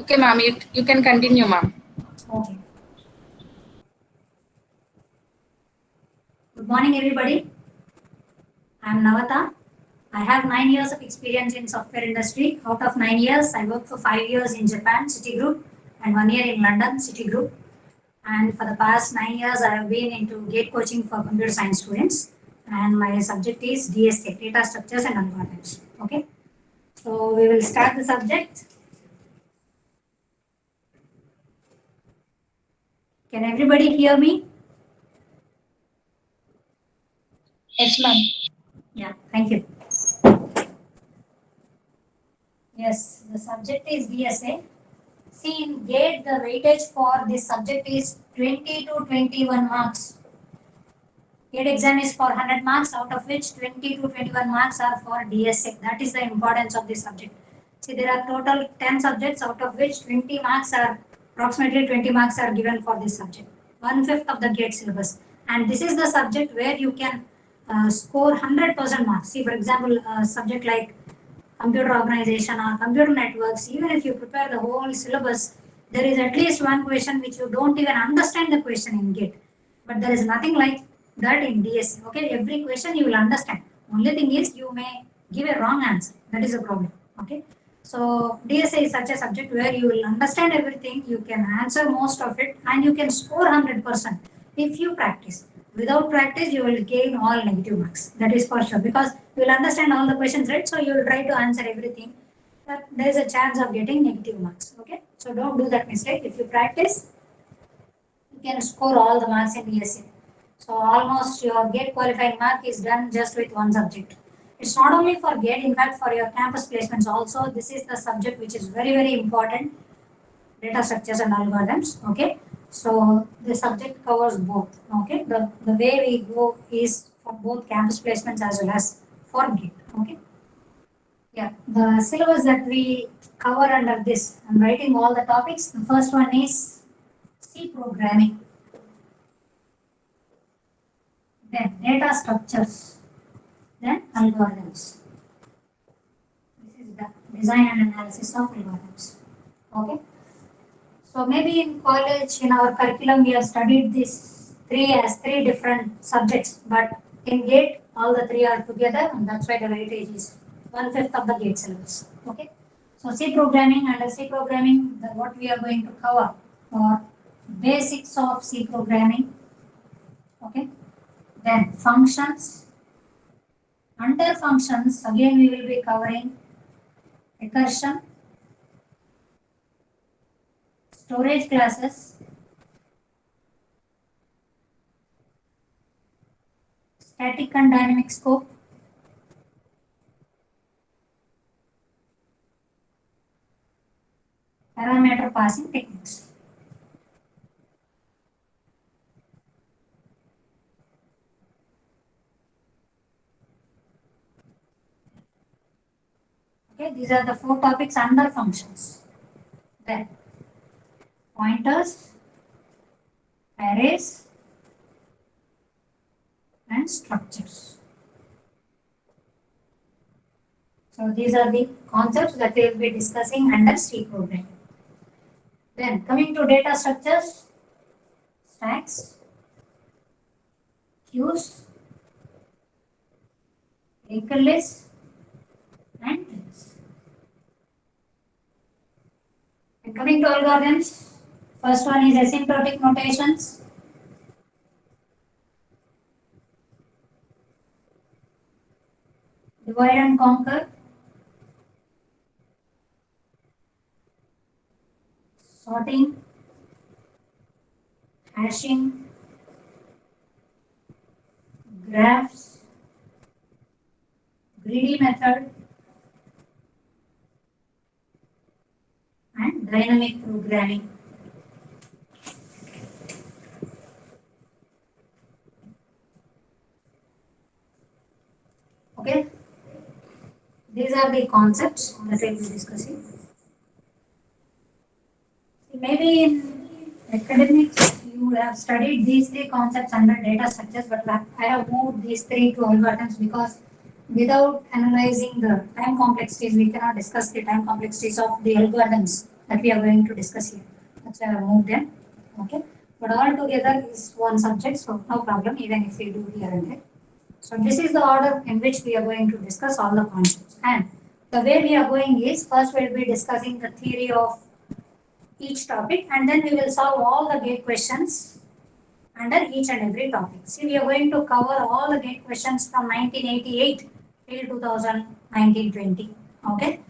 Okay, ma'am. You can continue, ma'am. Okay. Good morning, everybody. I am Navata. I have 9 years of experience in software industry. Out of 9 years, I worked for 5 years in Japan, Citigroup, and 1 year in London, Citigroup. And for the past 9 years, I have been into GATE coaching for computer science students. And my subject is DSA, Data Structures and Algorithms. Okay. So we will start the subject. Can everybody hear me? Yes, ma'am. Yeah, thank you. Yes, the subject is DSA. See, in GATE, the weightage for this subject is 20 to 21 marks. GATE exam is for 100 marks, out of which 20 to 21 marks are for DSA. That is the importance of this subject. See, there are total 10 subjects, out of which 20 marks are, approximately 20 marks are given for this subject. 1/5 of the GATE syllabus. And this is the subject where you can score 100% marks. See, for example, a subject like computer organization or computer networks, even if you prepare the whole syllabus, there is at least one question which you don't even understand the question in GATE. But there is nothing like that in DSA. Okay, every question you will understand. Only thing is you may give a wrong answer. That is a problem. Okay. So DSA is such a subject where you will understand everything, you can answer most of it, and you can score 100% if you practice. Without practice, you will gain all negative marks. That is for sure, because you will understand all the questions, right? So you will try to answer everything. But there is a chance of getting negative marks. Okay, so don't do that mistake. If you practice, you can score all the marks in DSA. So almost your GATE qualifying mark is done just with one subject. It's not only for GATE, in fact, for your campus placements also. This is the subject which is very, very important. Data structures and algorithms. Okay. So the subject covers both. Okay. The way we go is for both campus placements as well as for GATE. Okay. Yeah. The syllabus that we cover under this, I'm writing all the topics. The first one is C programming. Then data structures. Then algorithms. This is the design and analysis of algorithms. Okay. So maybe in college, in our curriculum, we have studied these three different subjects, but in GATE, all the three are together, and that's why the weightage is 1/5 of the GATE syllabus. Okay. So C programming, under C programming, what we are going to cover are basics of C programming. Okay. Then functions. Under functions, again we will be covering recursion, storage classes, static and dynamic scope, parameter passing techniques. Okay, these are the 4 topics under functions. Then pointers, arrays, and structures. So these are the concepts that we will be discussing under C programming. Then coming to data structures, stacks, queues, linked lists, and trees. And coming to algorithms, first one is asymptotic notations. Divide and conquer, sorting, hashing, graphs, greedy method, and dynamic programming. Okay, these are the concepts that we will be discussing. Maybe in academics you would have studied these 3 concepts under data structures, but I have moved these 3 to algorithms because without analyzing the time complexities, we cannot discuss the time complexities of the algorithms. that we are going to discuss here. That's why I moved them. Okay. But all together is one subject, so no problem, even if we do here and there. So this is the order in which we are going to discuss all the concepts. And the way we are going is, first we'll be discussing the theory of each topic, and then we will solve all the gate questions under each and every topic. See, we are going to cover all the gate questions from 1988 till 2019-20. Okay.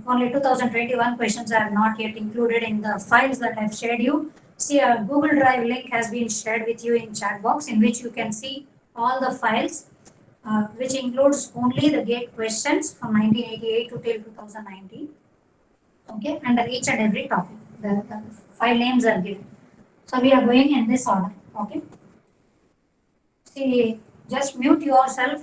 Only 2021 questions are not yet included in the files that I've shared you. See, a Google Drive link has been shared with you in chat box, in which you can see all the files, which includes only the gate questions from 1988 to till 2019. Okay, under each and every topic, the file names are given. So we are going in this order. Okay. See, just mute yourself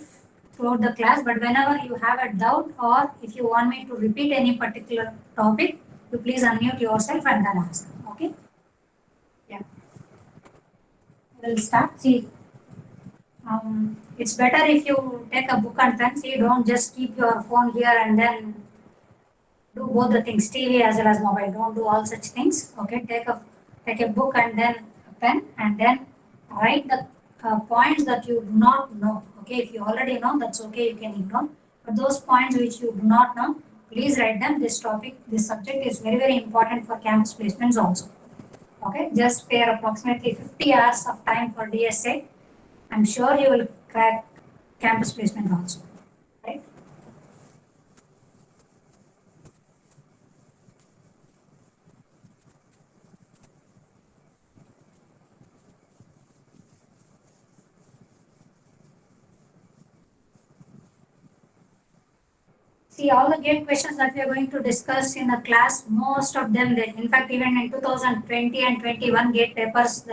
throughout the class, but whenever you have a doubt or if you want me to repeat any particular topic, you please unmute yourself and then ask. Okay. Yeah. We'll start. See, it's better if you take a book and pen. See, don't just keep your phone here and then do both the things, TV as well as mobile. Don't do all such things. Okay, take a book and then a pen and then write the points that you do not know. Okay, if you already know, that's okay, you can ignore. But those points which you do not know, please write them. This topic, this subject is very, very important for campus placements also. Okay, just spare approximately 50 hours of time for DSA. I'm sure you will crack campus placement also. Right? See, all the gate questions that we are going to discuss in the class, most of them, in fact, even in 2020 and 21 gate papers,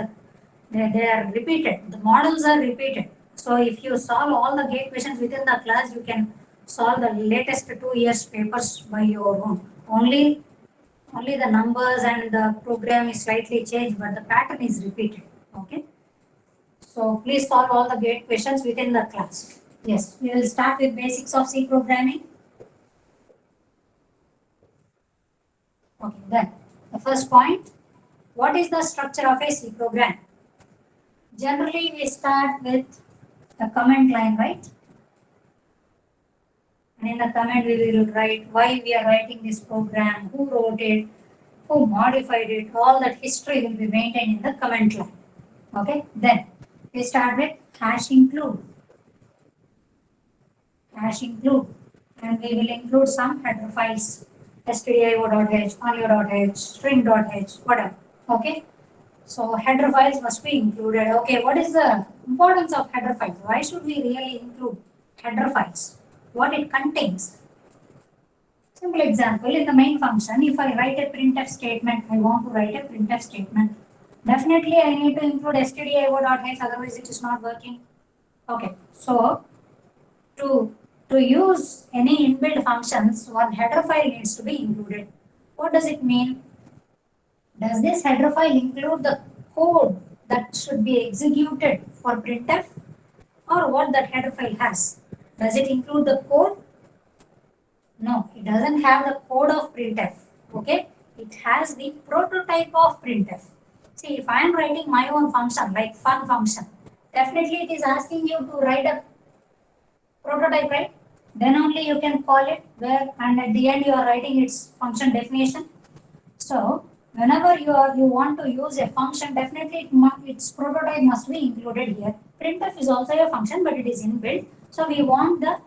they are repeated. The models are repeated. So if you solve all the gate questions within the class, you can solve the latest 2 years papers by your own. Only the numbers and the program is slightly changed, but the pattern is repeated. Okay. So please solve all the gate questions within the class. Yes, we will start with basics of C programming. Okay, then the first point, what is the structure of a C program? Generally, we start with the comment line, right? And in the comment, we will write why we are writing this program, who wrote it, who modified it, all that history will be maintained in the comment line. Okay, then we start with hash include. Hash include, and we will include some header files, stdio.h, audio.h, string.h, whatever. Okay. So header files must be included. Okay, what is the importance of header files? Why should we really include header files? What it contains? Simple example, in the main function, if I write a printf statement, I want to write a printf statement. Definitely I need to include stdio.h, otherwise it is not working. Okay, so to use any inbuilt functions, one header file needs to be included. What does it mean? Does this header file include the code that should be executed for printf, or what that header file has? Does it include the code? No, it doesn't have the code of printf. Okay, it has the prototype of printf. See, if I am writing my own function like fun function, definitely it is asking you to write a prototype, right? Then only you can call it where, and at the end you are writing its function definition. So whenever you want to use a function, definitely its prototype must be included here. Printf is also a function, but it is inbuilt. So we want the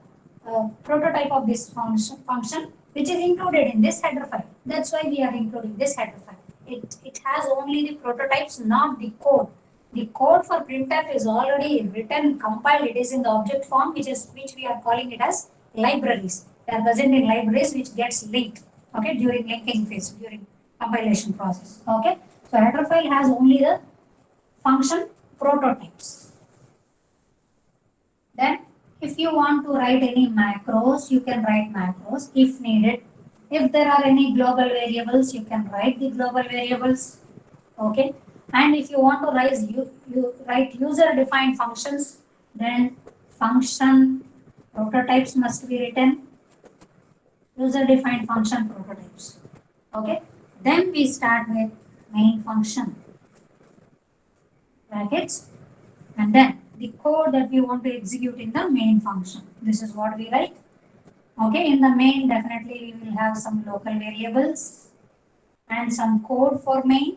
prototype of this function which is included in this header file. That's why we are including this header file. It has only the prototypes, not the code. The code for printf is already written, compiled. It is in the object form, which we are calling it as libraries. They are present in libraries which gets linked. Okay, during linking phase, during compilation process. Okay, so header file has only the function prototypes. Then, if you want to write any macros, you can write macros if needed. If there are any global variables, you can write the global variables. Okay, and if you want to write user-defined functions, then function prototypes must be written. User-defined function prototypes. Okay, Then we start with main function, brackets, and then the code that we want to execute in the main function. This is what we write. Okay, in the main, definitely we will have some local variables and some code for main.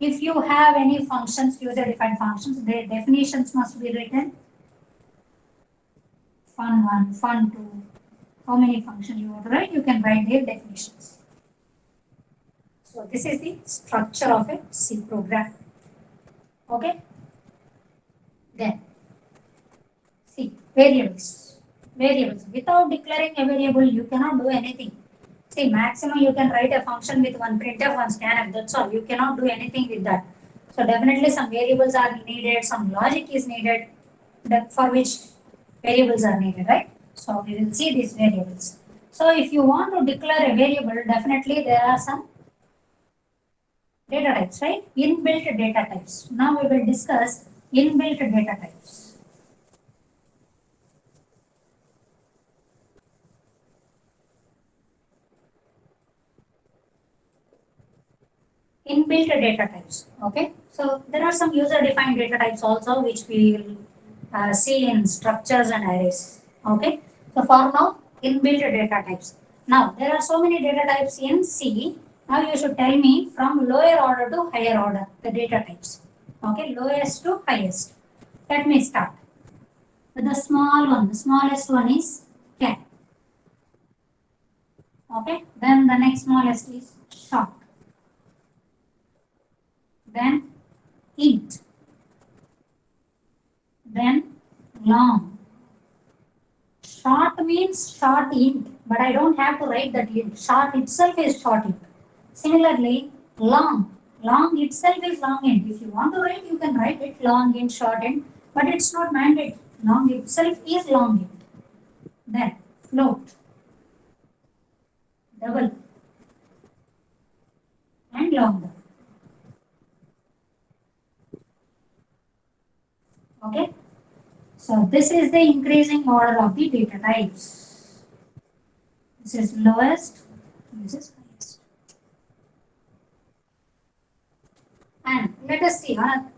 If you have any functions, user-defined functions, their definitions must be written. Fun1, fun2, how many functions you want to write, you can write their definitions. So this is the structure of a C program. Okay. Then, see, variables. Variables. Without declaring a variable, you cannot do anything. See, maximum you can write a function with one printf, one scanf. That's all. You cannot do anything with that. So definitely some variables are needed, some logic is needed, that for which variables are needed, right? So we will see these variables. So if you want to declare a variable, definitely there are some data types, right? Inbuilt data types. Now we will discuss inbuilt data types. Inbuilt data types. Okay. So there are some user-defined data types also, which we will see in structures and arrays. Okay. So for now, inbuilt data types. Now there are so many data types in C. Now you should tell me from lower order to higher order the data types. Okay, lowest to highest. Let me start with the small one. The smallest one is cat. Okay, then the next smallest is short. Then int. Then long. Short means short int, but I don't have to write that int. Short itself is short int. Similarly, long. Long itself is long int. If you want to write, you can write it long int, short int, but it's not mandatory. Long itself is long int. Then float, double, and long double. Okay. So this is the increasing order of the data types. This is lowest, this is highest. And let us see on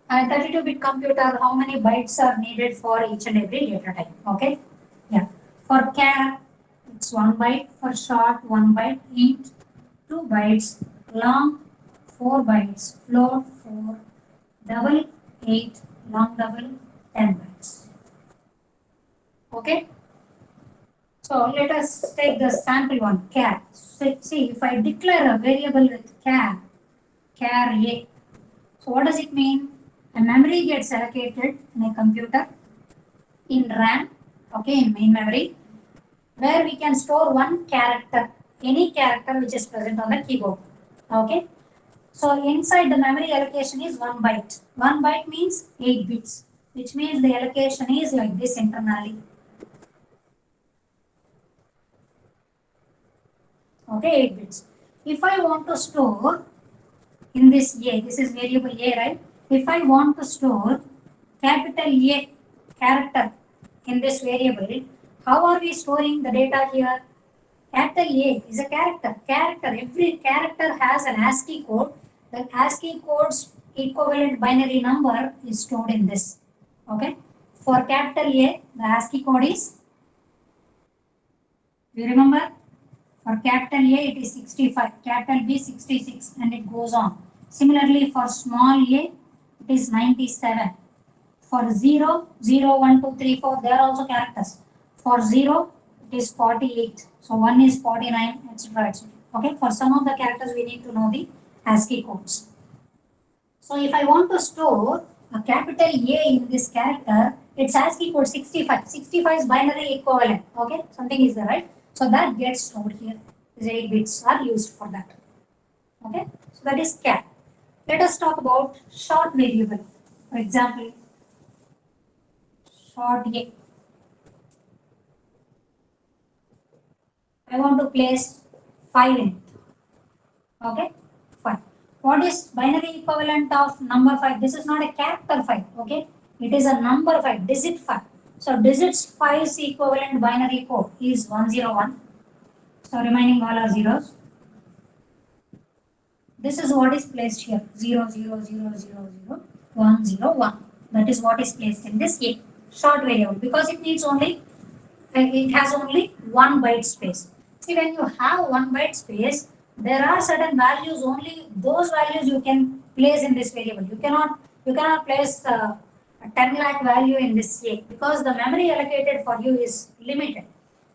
a 32-bit computer how many bytes are needed for each and every data type. Okay. Yeah. For char, it's 1 byte. For short, 1 byte. Int, 2 bytes. Long, 4 bytes. Float, 4. Double, 8. Long double, 10 bytes. Okay. So let us take the sample one, char. So see, if I declare a variable with char A. So what does it mean? A memory gets allocated in a computer in RAM, okay, in main memory, where we can store one character, any character which is present on the keyboard. Okay. So inside the memory allocation is 1 byte. 1 byte means 8 bits, which means the allocation is like this internally. Okay, 8 bits. If I want to store in this A, this is variable A, right? If I want to store capital A character in this variable, how are we storing the data here? Capital A is a character. Every character has an ASCII code. The ASCII code's equivalent binary number is stored in this. Okay. For capital A, the ASCII code is, do you remember? For capital A, it is 65, capital B 66, and it goes on. Similarly, for small a, it is 97. For 0, 0, 1, 2, 3, 4, they are also characters. For 0, it is 48. So 1 is 49, etc. etc. Okay, for some of the characters, we need to know the ASCII codes. So if I want to store a capital A in this character, its ASCII code 65. 65 is binary equivalent. Okay, something is there, right? So that gets stored here. These 8 bits are used for that. Okay, so that is char. Let us talk about short variable. For example, short A. I want to place 5 in it. Okay, 5. What is binary equivalent of number 5? This is not a character 5. Okay, it is a number 5, digit 5. So digits 5's equivalent binary code is 101. So remaining all are zeros. This is what is placed here, 0, 0, 0, 0, 0, 1, 0, 1. That is what is placed in this A, short variable, because it needs only, it has only 1 byte space. See, when you have 1 byte space, there are certain values, only those values you can place in this variable. You cannot place a 10 lakh value in this A, because the memory allocated for you is limited.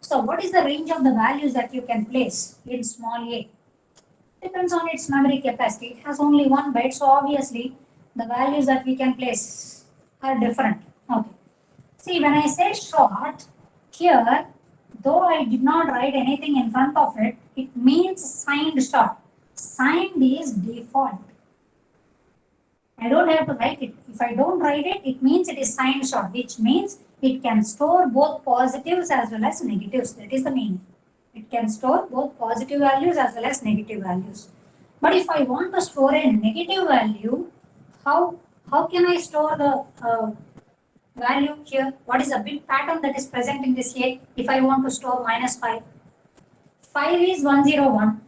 So what is the range of the values that you can place in small a? Depends on its memory capacity. It has only 1 byte, so obviously the values that we can place are different. Okay. See, when I say short, here, though I did not write anything in front of it, it means signed short. Signed is default. I don't have to write it. If I don't write it, it means it is signed short, which means it can store both positives as well as negatives. That is the meaning. It can store both positive values as well as negative values. But if I want to store a negative value, how can I store the value here? What is the bit pattern that is present in this A? If I want to store -5, 5 is 101.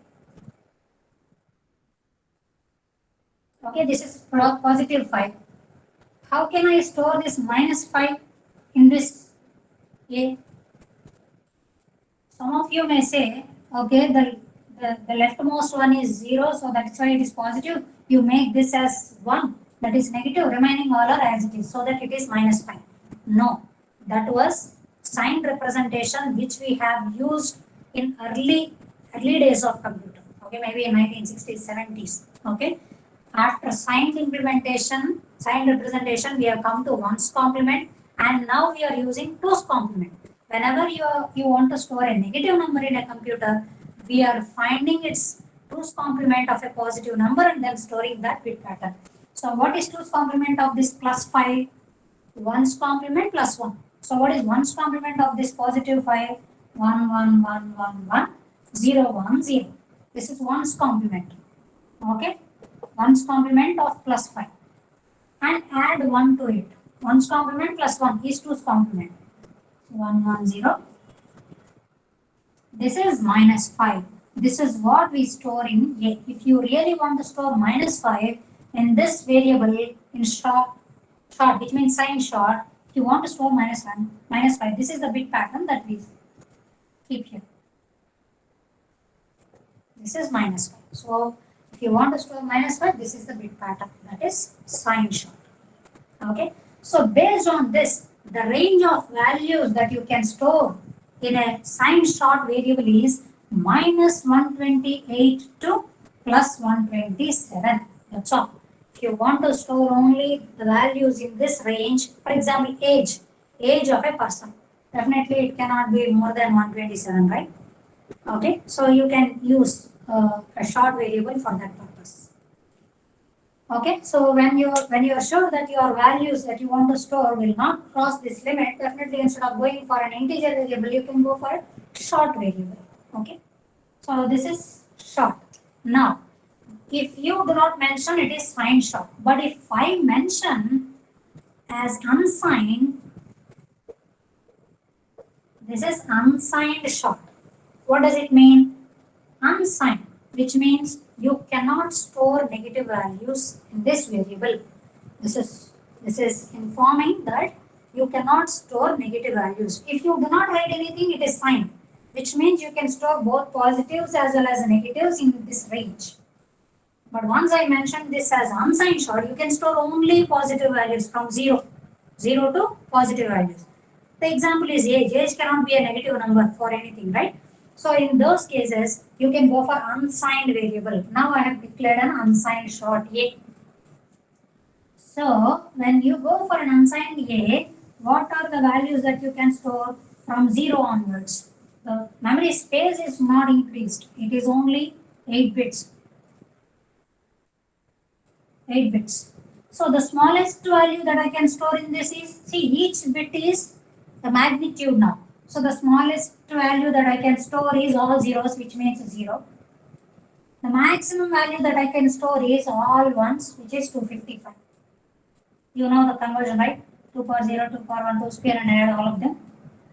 Okay, this is positive 5. How can I store this -5 in this A? Some of you may say, okay, the leftmost one is 0, so that's why it is positive. You make this as 1, that is negative, remaining all are as it is, so that it is -5. No, that was signed representation which we have used in early days of computer. Okay, maybe in 1960s, 70s. Okay, after signed implementation, signed representation, we have come to 1's complement, and now we are using 2's complement. Whenever you want to store a negative number in a computer, we are finding its 2's complement of a positive number and then storing that bit pattern. So what is 2's complement of this +5? 1's complement plus 1. So what is 1's complement of this positive 5? 1, 1, 1, 1, 1, 0, 1, 0. This is 1's complement. Okay? 1's complement of +5. And add 1 to it. 1's complement plus 1 is 2's complement. 1, 1, 0. This is -5. This is what we store in A. If you really want to store -5 in this variable in short, which means signed short, if you want to store -1, -5, this is the bit pattern that we keep here. This is -5. So if you want to store -5, this is the bit pattern, that is signed short. Okay. So based on this, the range of values that you can store in a signed short variable is -128 to +127. That's all. If you want to store only the values in this range, for example, age of a person, definitely it cannot be more than 127, right? Okay, so you can use a short variable for that purpose. Okay, so when you are sure that your values that you want to store will not cross this limit, definitely instead of going for an integer variable, you can go for a short variable. Okay, so this is short. Now, if you do not mention, it is signed short. But if I mention as unsigned, this is unsigned short. What does it mean? Unsigned, which means you cannot store negative values in this variable. This is informing that you cannot store negative values. If you do not write anything, it is signed, which means you can store both positives as well as negatives in this range. But once I mention this as unsigned short, you can store only positive values from 0 to positive values. The example is age. Age cannot be a negative number for anything, right? So in those cases, you can go for unsigned variable. Now I have declared an unsigned short A. So when you go for an unsigned A, what are the values that you can store from 0 onwards? The memory space is not increased. It is only 8 bits. 8 bits. So the smallest value that I can store in this is, see, each bit is the magnitude now. So the smallest value that I can store is all zeros, which means 0. The maximum value that I can store is all ones, which is 255. You know the conversion, right? 2 power 0, 2 power 1, 2 square, and add all of them.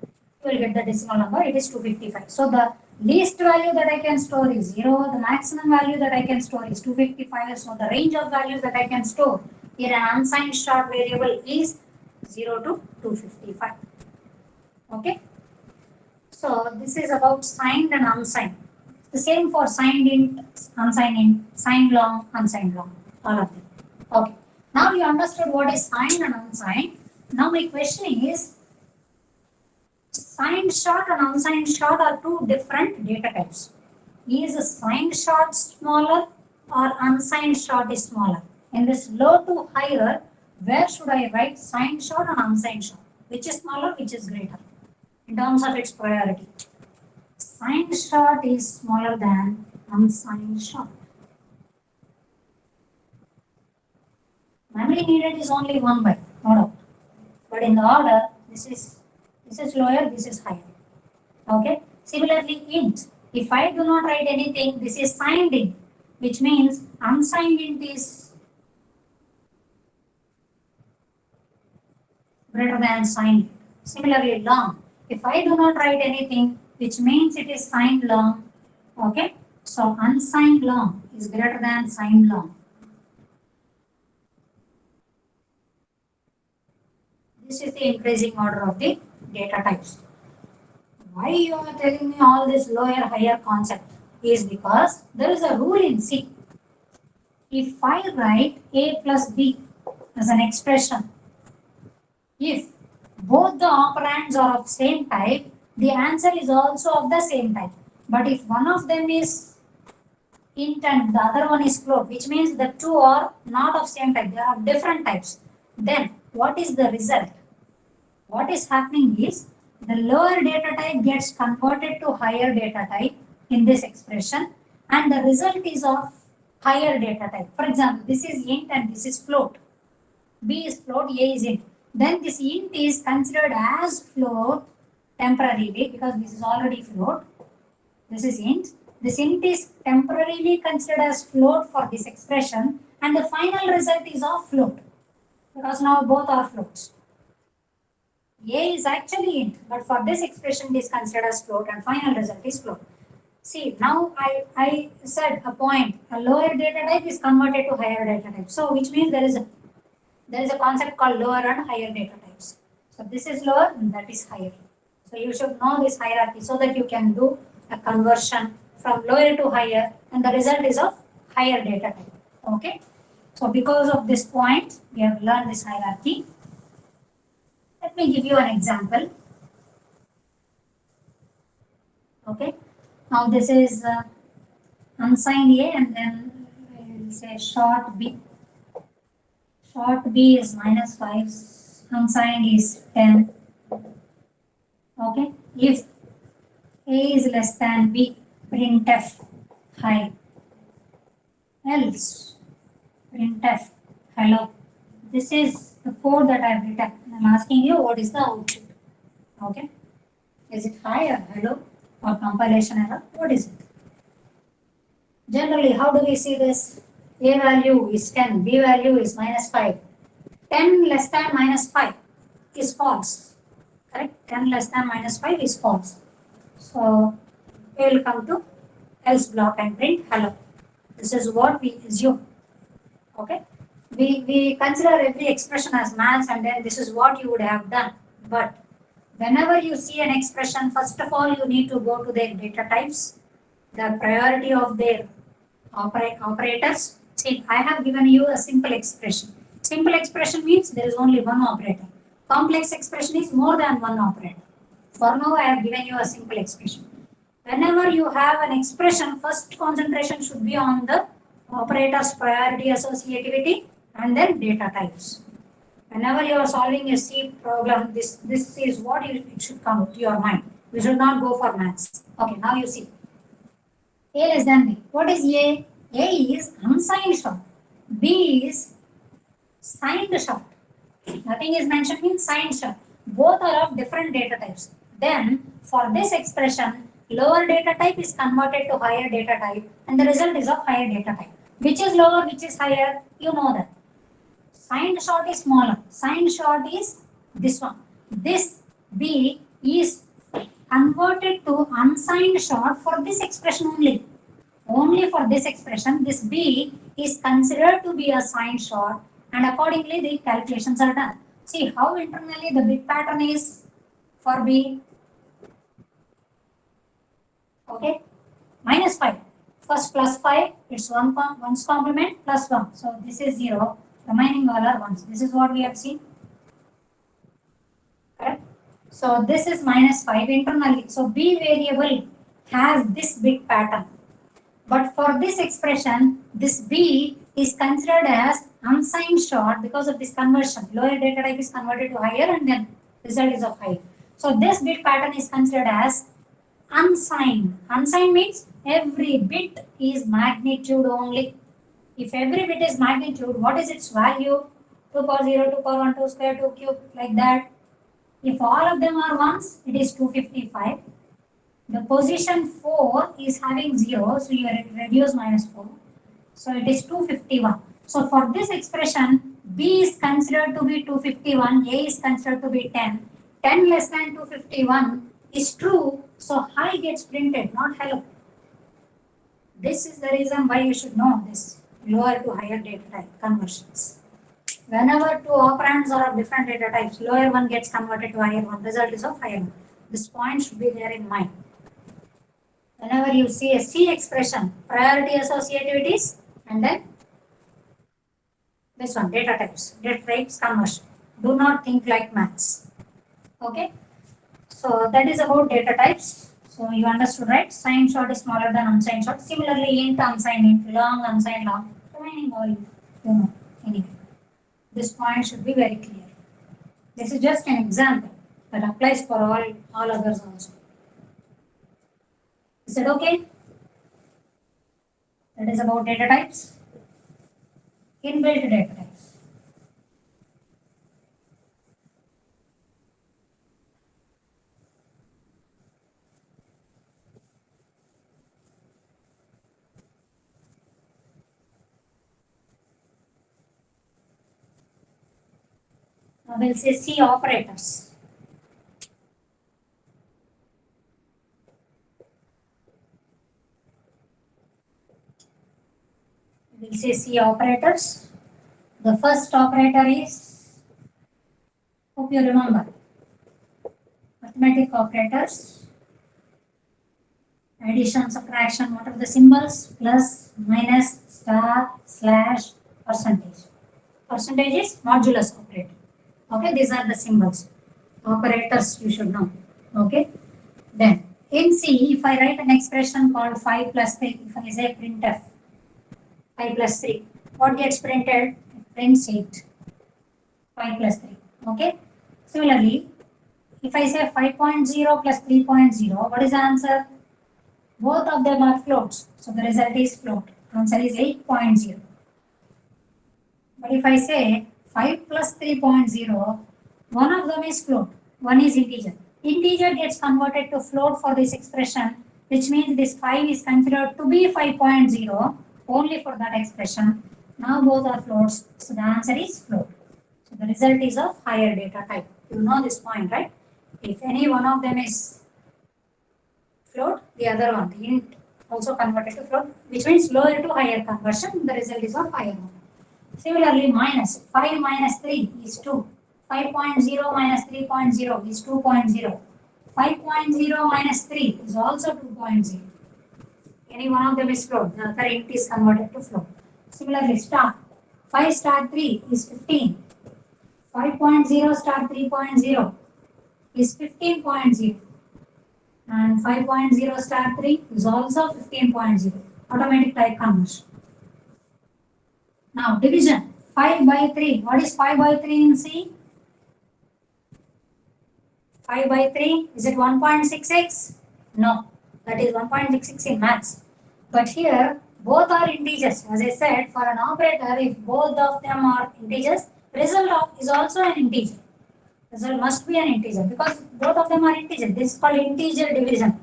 You will get the decimal number. It is 255. So the least value that I can store is 0, the maximum value that I can store is 255, so the range of values that I can store in an unsigned short variable is 0 to 255. Okay, so this is about signed and unsigned. The same for signed int, unsigned int, signed long, unsigned long, all of them. Okay, now you understood what is signed and unsigned. Now my question is, signed short and unsigned short are two different data types. Is a signed short smaller or unsigned short is smaller? In this low to higher, where should I write signed short and unsigned short? Which is smaller, which is greater in terms of its priority? Signed short is smaller than unsigned short. Memory needed is only 1 byte, no doubt. But in the order, this is lower, this is higher. Okay. Similarly, int. If I do not write anything, this is signed int, which means unsigned int is greater than signed int. Similarly, long. If I do not write anything, which means it is signed long. Okay. So unsigned long is greater than signed long. This is the increasing order of the data types. Why you are telling me all this lower higher concept is because there is a rule in C. If I write A plus B as an expression, if both the operands are of same type, the answer is also of the same type. But if one of them is int and the other one is float, which means the two are not of same type, they are of different types, then what is the result? What is happening is the lower data type gets converted to higher data type in this expression, and the result is of higher data type. For example, this is int and this is float. B is float, A is int. Then this int is considered as float temporarily because this is already float. This is int. This int is temporarily considered as float for this expression, and the final result is of float because now both are floats. A is actually int, but for this expression it is considered as float and final result is float. See, now I said a point, a lower data type is converted to higher data type. So which means there is a concept called lower and higher data types. So this is lower and that is higher. So you should know this hierarchy so that you can do a conversion from lower to higher and the result is of higher data type. Okay. So because of this point, we have learned this hierarchy. Let me give you an example. Okay. Now this is unsigned A and then we'll say short B. Short B is -5, unsigned is 10. Okay. If A is less than B, printf high. Else printf hello. This is the code that I've written. I'm asking you what is the output. Okay. Is it high or hello or compilation error? What is it? Generally, how do we see this? A value is 10, B value is -5. 10 less than -5 is false. Correct? 10 less than -5 is false. So we will come to else block and print hello. This is what we assume. Okay? We consider every expression as maths and then this is what you would have done. But whenever you see an expression, first of all, you need to go to their data types, the priority of their operators. See, I have given you a simple expression. Simple expression means there is only one operator. Complex expression is more than one operator. For now, I have given you a simple expression. Whenever you have an expression, first concentration should be on the operator's priority associativity and then data types. Whenever you are solving a C problem, this is what it should come to your mind. We should not go for maths. Okay, now you see. A less than B. What is A? A is unsigned short. B is signed short. Nothing is mentioned in signed short. Both are of different data types. Then, for this expression, lower data type is converted to higher data type and the result is of higher data type. Which is lower, which is higher? You know that. Signed short is smaller. Signed short is this one. This B is convert it to unsigned short for this expression only. Only for this expression, this B is considered to be a signed short, and accordingly the calculations are done. See how internally the bit pattern is for B. Okay, minus 5. First plus 5, it's 1's complement plus 1. So this is 0, remaining all are 1s. This is what we have seen. Correct? So this is minus 5 internally. So B variable has this bit pattern. But for this expression, this B is considered as unsigned short because of this conversion. Lower data type is converted to higher and then result is of higher. So this bit pattern is considered as unsigned. Unsigned means every bit is magnitude only. If every bit is magnitude, what is its value? 2 power 0, 2 power 1, 2 square, 2 cube, like that. If all of them are ones, it is 255. The position 4 is having 0, so you reduce minus 4. So it is 251. So for this expression, B is considered to be 251, A is considered to be 10. 10 less than 251 is true, so high gets printed, not hello. This is the reason why you should know this lower to higher data type conversions. Whenever two operands are of different data types, lower one gets converted to higher one, result is of higher one. This point should be there in mind. Whenever you see a C expression, priority associativities, and then this one, data types conversion. Do not think like maths. Okay? So that is about data types. So you understood, right? Signed short is smaller than unsigned short. Similarly, int, unsigned int, long, unsigned long. Remaining all you know anyway. This point should be very clear. This is just an example that applies for all others also. Is it okay? That is about data types. Inbuilt data types. Now we'll say C operators. We'll say C operators. The first operator is, hope you remember, arithmetic operators, addition, subtraction, what are the symbols? Plus, minus, star, slash, percentage. Percentage is modulus operator. Okay, these are the symbols. Operators you should know. Okay, then in C, if I write an expression called 5 plus 3, if I say printf, 5 plus 3, what gets printed? It prints 8. 5 plus 3. Okay. Similarly, if I say 5.0 plus 3.0, what is the answer? Both of them are floats. So the result is float. Answer is 8.0. But if I say 5 plus 3.0, one of them is float, one is integer. Integer gets converted to float for this expression, which means this 5 is considered to be 5.0 only for that expression. Now both are floats, so the answer is float. So the result is of higher data type. You know this point, right? If any one of them is float, the other one, the int, also converted to float, which means lower to higher conversion, the result is of higher one. Similarly, minus 5 minus 3 is 2. 5.0 minus 3.0 is 2.0. 5.0 minus 3 is also 2.0. Any one of them is float, the other int is converted to float. Similarly, star 5 star 3 is 15. 5.0 star 3.0 is 15.0. And 5.0 star 3 is also 15.0. Automatic type conversion. Now division 5 by 3. What is 5 by 3 in C? 5 by 3, is it 1.66? No, that is 1.66 in maths. But here both are integers. As I said, for an operator, if both of them are integers, result is also an integer. Result must be an integer because both of them are integers. This is called integer division.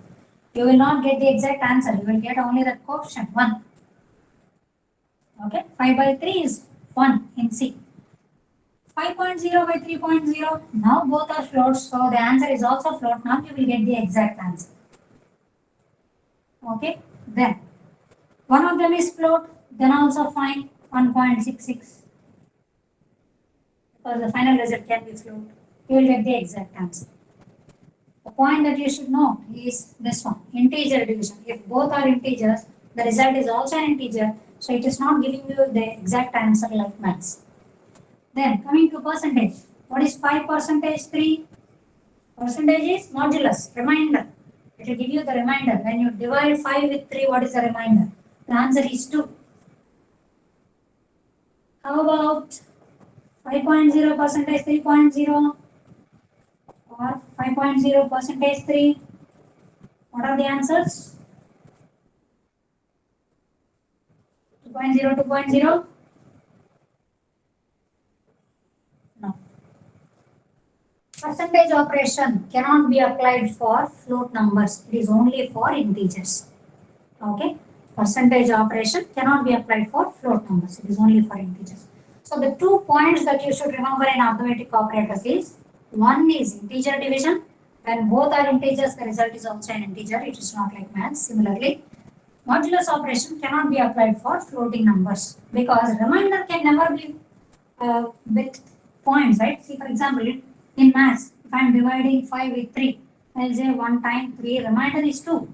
You will not get the exact answer. You will get only the coefficient 1. Okay, 5 by 3 is 1 in C. 5.0 by 3.0. Now both are floats, so the answer is also float. Now you will get the exact answer. Okay, then one of them is float, then also find 1.66 because the final result can be float. You will get the exact answer. The point that you should know is this one, integer division. If both are integers, the result is also an integer, so it is not giving you the exact answer like maths. Then coming to percentage, what is 5 percentage 3? Percentage is modulus, remainder. It will give you the remainder. When you divide 5 with 3, what is the remainder? The answer is 2. How about 5.0 percentage 3.0 or 5.0 percentage 3? What are the answers? 2.0, 2.0? No. Percentage operation cannot be applied for float numbers. It is only for integers. Okay? Percentage operation cannot be applied for float numbers. It is only for integers. So the 2 points that you should remember in arithmetic operators is, one is integer division. When both are integers, the result is also an integer. It is not like maths. Similarly, modulus operation cannot be applied for floating numbers because remainder can never be with points, right? See, for example, in maths, if I am dividing 5 with 3, I will say 1 times 3, remainder is 2.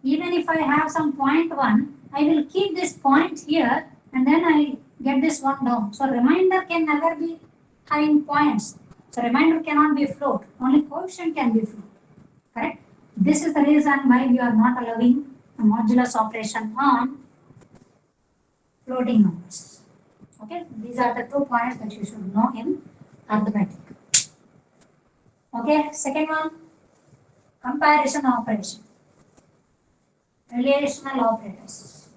Even if I have some point 1, I will keep this point here and then I get this 1 down. So remainder can never be having points. So remainder cannot be float. Only coefficient can be float. Correct? This is the reason why we are not allowing a modulus operation on floating numbers. Okay, these are the 2 points that you should know in arithmetic. Okay, second one, comparison operation. Relational operators.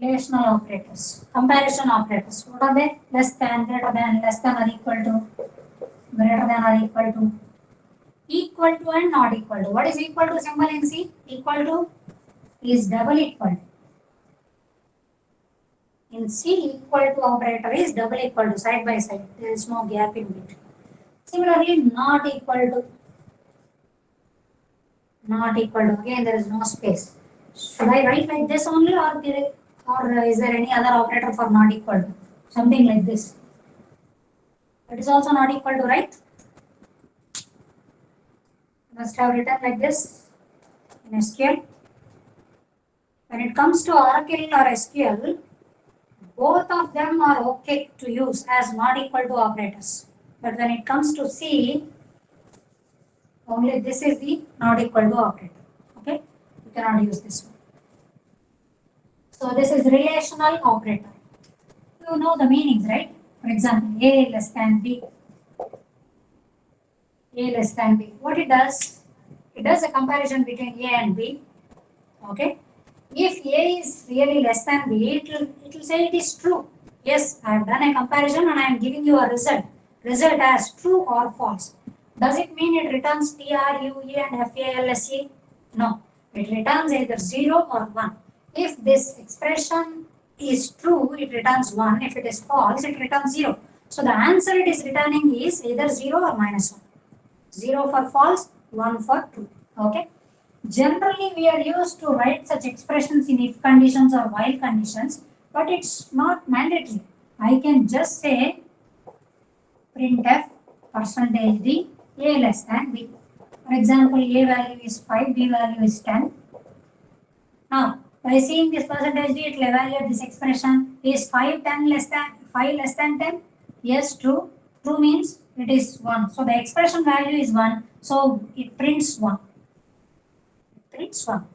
Relational operators. Comparison operators. What are they? Less than, greater than, less than or equal to, greater than or equal to. Equal to and not equal to. What is equal to symbol in C? Equal to is double equal to. In C, equal to operator is double equal to, side by side. There is no gap in between. Similarly, not equal to. Not equal to. Again, there is no space. Should I write like this only, or is there any other operator for not equal to? Something like this. It is also not equal to, right? Must have written like this in SQL. When it comes to Oracle or SQL, both of them are okay to use as not equal to operators. But when it comes to C, only this is the not equal to operator. Okay? You cannot use this one. So this is relational operator. You know the meanings, right? For example, A less than B. A less than B. What it does a comparison between A and B. Okay? If A is really less than B, it will say it is true. Yes, I have done a comparison and I am giving you a result. Result as true or false. Does it mean it returns TRUE and FALSE? No. It returns either 0 or 1. If this expression is true, it returns 1. If it is false, it returns 0. So the answer it is returning is either 0 or minus 1. 0 for false, 1 for true. Okay. Generally, we are used to write such expressions in if conditions or while conditions, but it's not mandatory. I can just say printf percentage d a less than b. For example, a value is 5, b value is 10. Now, by seeing this percentage d, it will evaluate this expression. Is 5 less than 10? Yes, true. True means it is 1. So the expression value is 1. So it prints 1. Prints 1.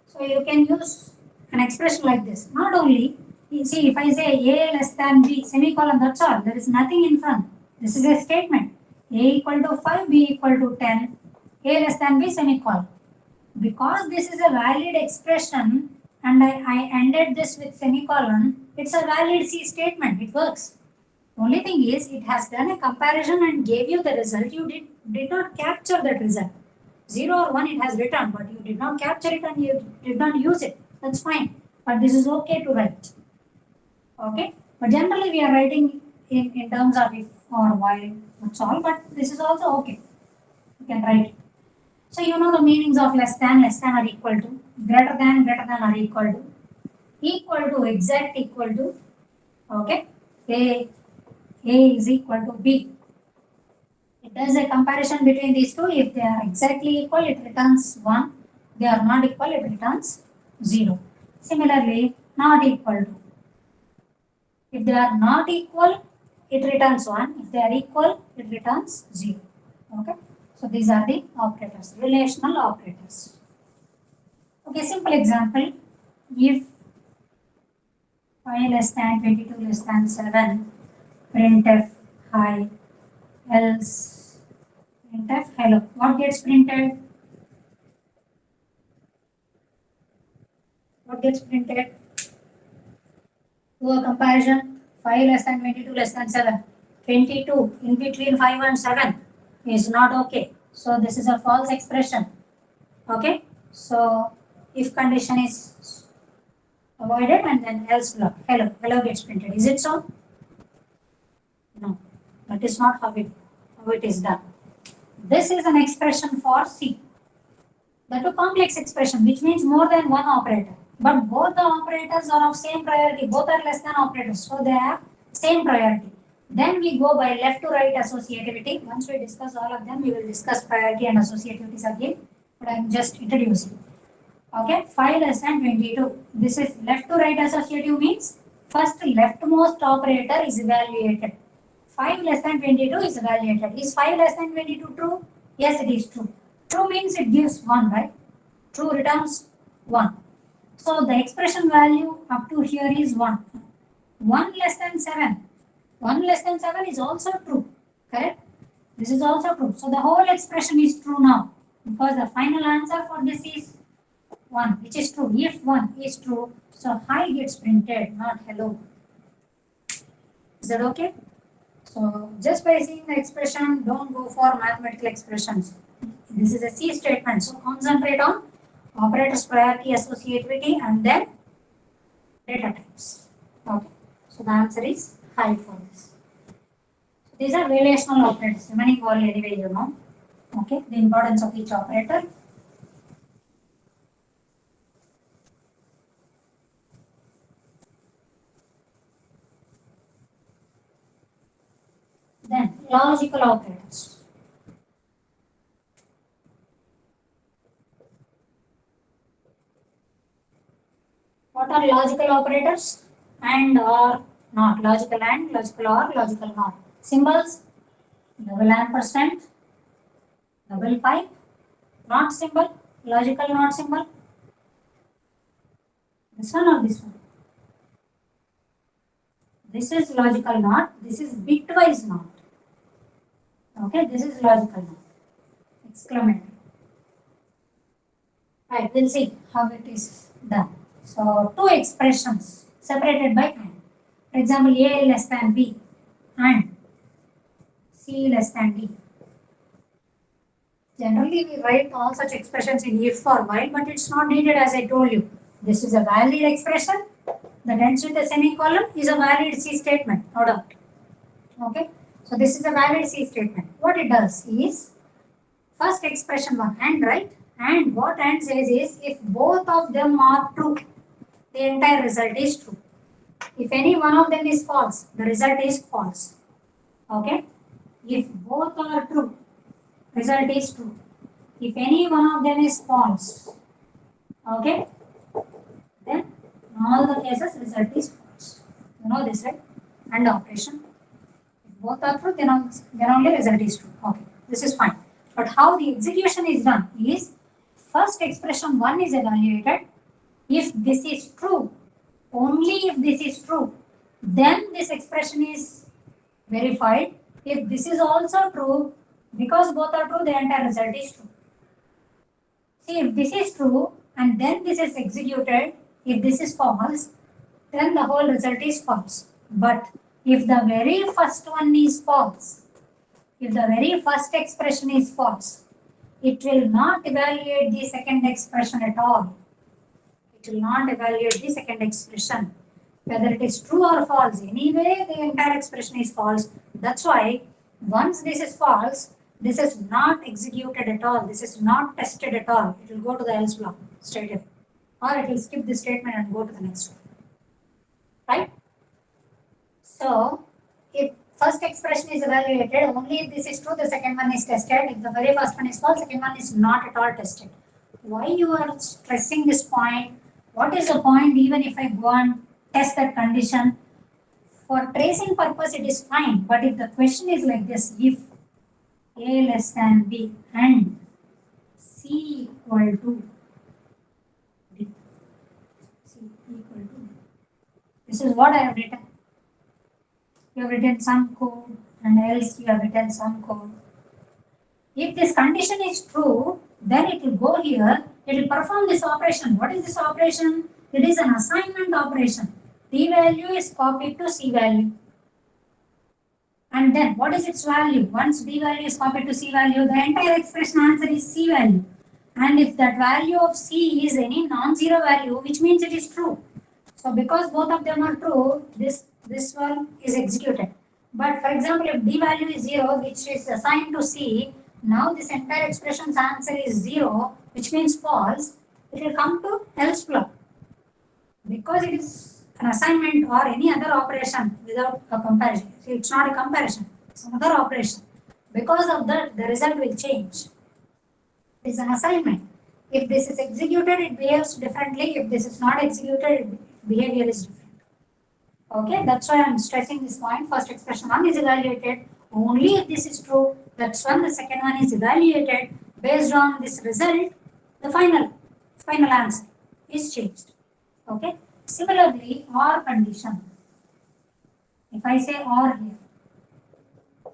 So you can use an expression like this. Not only, you see, if I say a less than b, semicolon, that's all. There is nothing in front. This is a statement. A equal to 5, b equal to 10, a less than b, semicolon. Because this is a valid expression and I ended this with semicolon, it's a valid C statement. It works. Only thing is, it has done a comparison and gave you the result. You did not capture that result. 0 or 1 it has written, but you did not capture it and you did not use it. That's fine. But this is okay to write. Okay? But generally we are writing in terms of if or while. That's all. But this is also okay. You can write it. So you know the meanings of less than or equal to, greater than or equal to, exact equal to, okay? A is equal to B. It does a comparison between these two. If they are exactly equal, it returns 1. They are not equal, it returns 0. Similarly, not equal to. If they are not equal, it returns 1. If they are equal, it returns 0. Okay? So these are the operators, relational operators. Okay, simple example. If 5 less than 22 less than 7, printf hi, else printf hello. What gets printed? What gets printed? Do a comparison. 5 less than 22 less than 7. 22 in between 5 and 7 is not okay. So this is a false expression. Okay. So if condition is avoided and then else hello gets printed. Is it so? No. That is not how it is done. This is an expression for C. That is a complex expression which means more than one operator. But both the operators are of same priority. Both are less than operators. So they have same priority. Then we go by left to right associativity. Once we discuss all of them, we will discuss priority and associativities again. But I am just introducing. Okay, 5 less than 22. This is left to right associative means first leftmost operator is evaluated. 5 less than 22 is evaluated. Is 5 less than 22 true? Yes, it is true. True means it gives 1, right? True returns 1. So the expression value up to here is 1. 1 less than 7. 1 less than 7 is also true. Correct? This is also true. So the whole expression is true now. Because the final answer for this is 1, which is true. If 1 is true, so hi gets printed, not hello. Is that okay? So just by seeing the expression, don't go for mathematical expressions. This is a C statement. So concentrate on operators, priority, associativity, and then data types. Okay. So the answer is high for this. So these are relational operators. Remaining all anyway you know. Okay. The importance of each operator. Then logical operators. What are logical operators? And or not. Logical and, logical or, logical not. Symbols, double ampersand, double pipe, not symbol, logical not symbol. This one or this one? This is logical not, this is bitwise not. Okay, this is logical not. Exclamatory. Right, we'll see how it is done. So, two expressions separated by and. For example, A less than B and C less than D. Generally, we write all such expressions in if or while, but it's not needed as I told you. This is a valid expression that ends with a semicolon is a valid C statement, no doubt. Okay, so this is a valid C statement. What it does is, first expression 1 and right, and what and says is if both of them are true, the entire result is true. If any one of them is false, the result is false. Okay, if both are true, result is true. If any one of them is false, okay, then in all the cases result is false. You know this, right? And operation. If both are true, then only result is true. Okay, this is fine. But how the execution is done is, first expression 1 is evaluated. If this is true, only if this is true, then this expression is verified. If this is also true, because both are true, the entire result is true. See, if this is true and then this is executed, if this is false, then the whole result is false. But if the very first one is false, if the very first expression is false, it will not evaluate the second expression at all. It will not evaluate the second expression. Whether it is true or false, anyway the entire expression is false. That's why once this is false, this is not executed at all. This is not tested at all. It will go to the else block straight away. Or it will skip this statement and go to the next one. Right? So, if first expression is evaluated, only if this is true, the second one is tested. If the very first one is false, second one is not at all tested. Why you are stressing this point? What is the point even if I go and test that condition? For tracing purpose, it is fine. But if the question is like this, if A less than B and C equal to D. C equal to D. This is what I have written. You have written some code and else you have written some code. If this condition is true, then it will go here, it will perform this operation. What is this operation? It is an assignment operation. D value is copied to C value. And then what is its value? Once D value is copied to C value, the entire expression answer is C value. And if that value of C is any non-zero value, which means it is true. So because both of them are true, this one is executed. But for example, if D value is 0, which is assigned to C, now this entire expression's answer is 0, which means false. It will come to else block. Because it is an assignment or any other operation without a comparison. See, it's not a comparison, it's another operation. Because of that, the result will change. It is an assignment. If this is executed, it behaves differently. If this is not executed, behavior is different. Okay, that's why I'm stressing this point. First expression 1 is evaluated only if this is true. That's when the second one is evaluated. Based on this result, the final answer is changed. Okay. Similarly, OR condition. If I say OR here,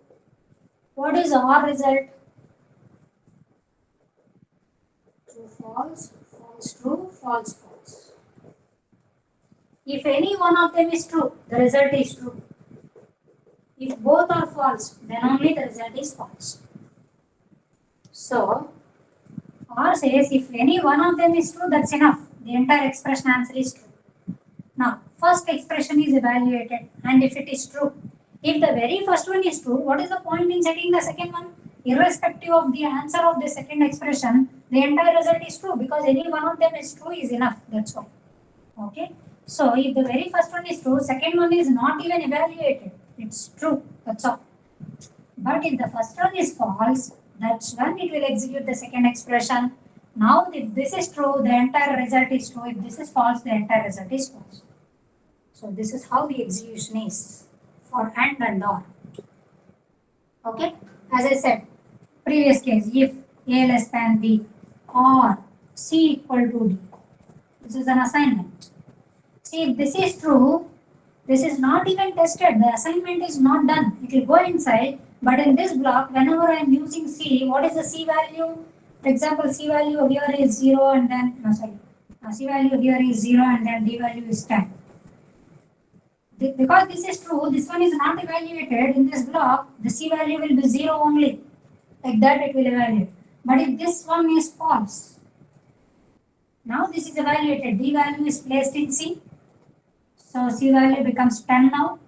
what is OR result? True, false, false, true, false, false. If any one of them is true, the result is true. If both are false, then only the result is false. So, OR says if any one of them is true, that's enough. The entire expression answer is true. Now, first expression is evaluated, and if it is true, if the very first one is true, what is the point in setting the second one? Irrespective of the answer of the second expression, the entire result is true because any one of them is true is enough. That's all. Okay. So, if the very first one is true, second one is not even evaluated. It's true. That's all. But if the first one is false, that's when it will execute the second expression. Now, if this is true, the entire result is true. If this is false, the entire result is false. So this is how the execution is for and OR. Okay. As I said, previous case, if A less than B or C equal to D. This is an assignment. See, if this is true, this is not even tested. The assignment is not done. It will go inside. But in this block, whenever I am using C, what is the C value? For example, C value here is 0 and then, C value here is 0 and then D value is 10. Because this is true, this one is not evaluated in this block, the C value will be 0 only. Like that it will evaluate. But if this one is false, now this is evaluated, D value is placed in C. So C value becomes 10 now.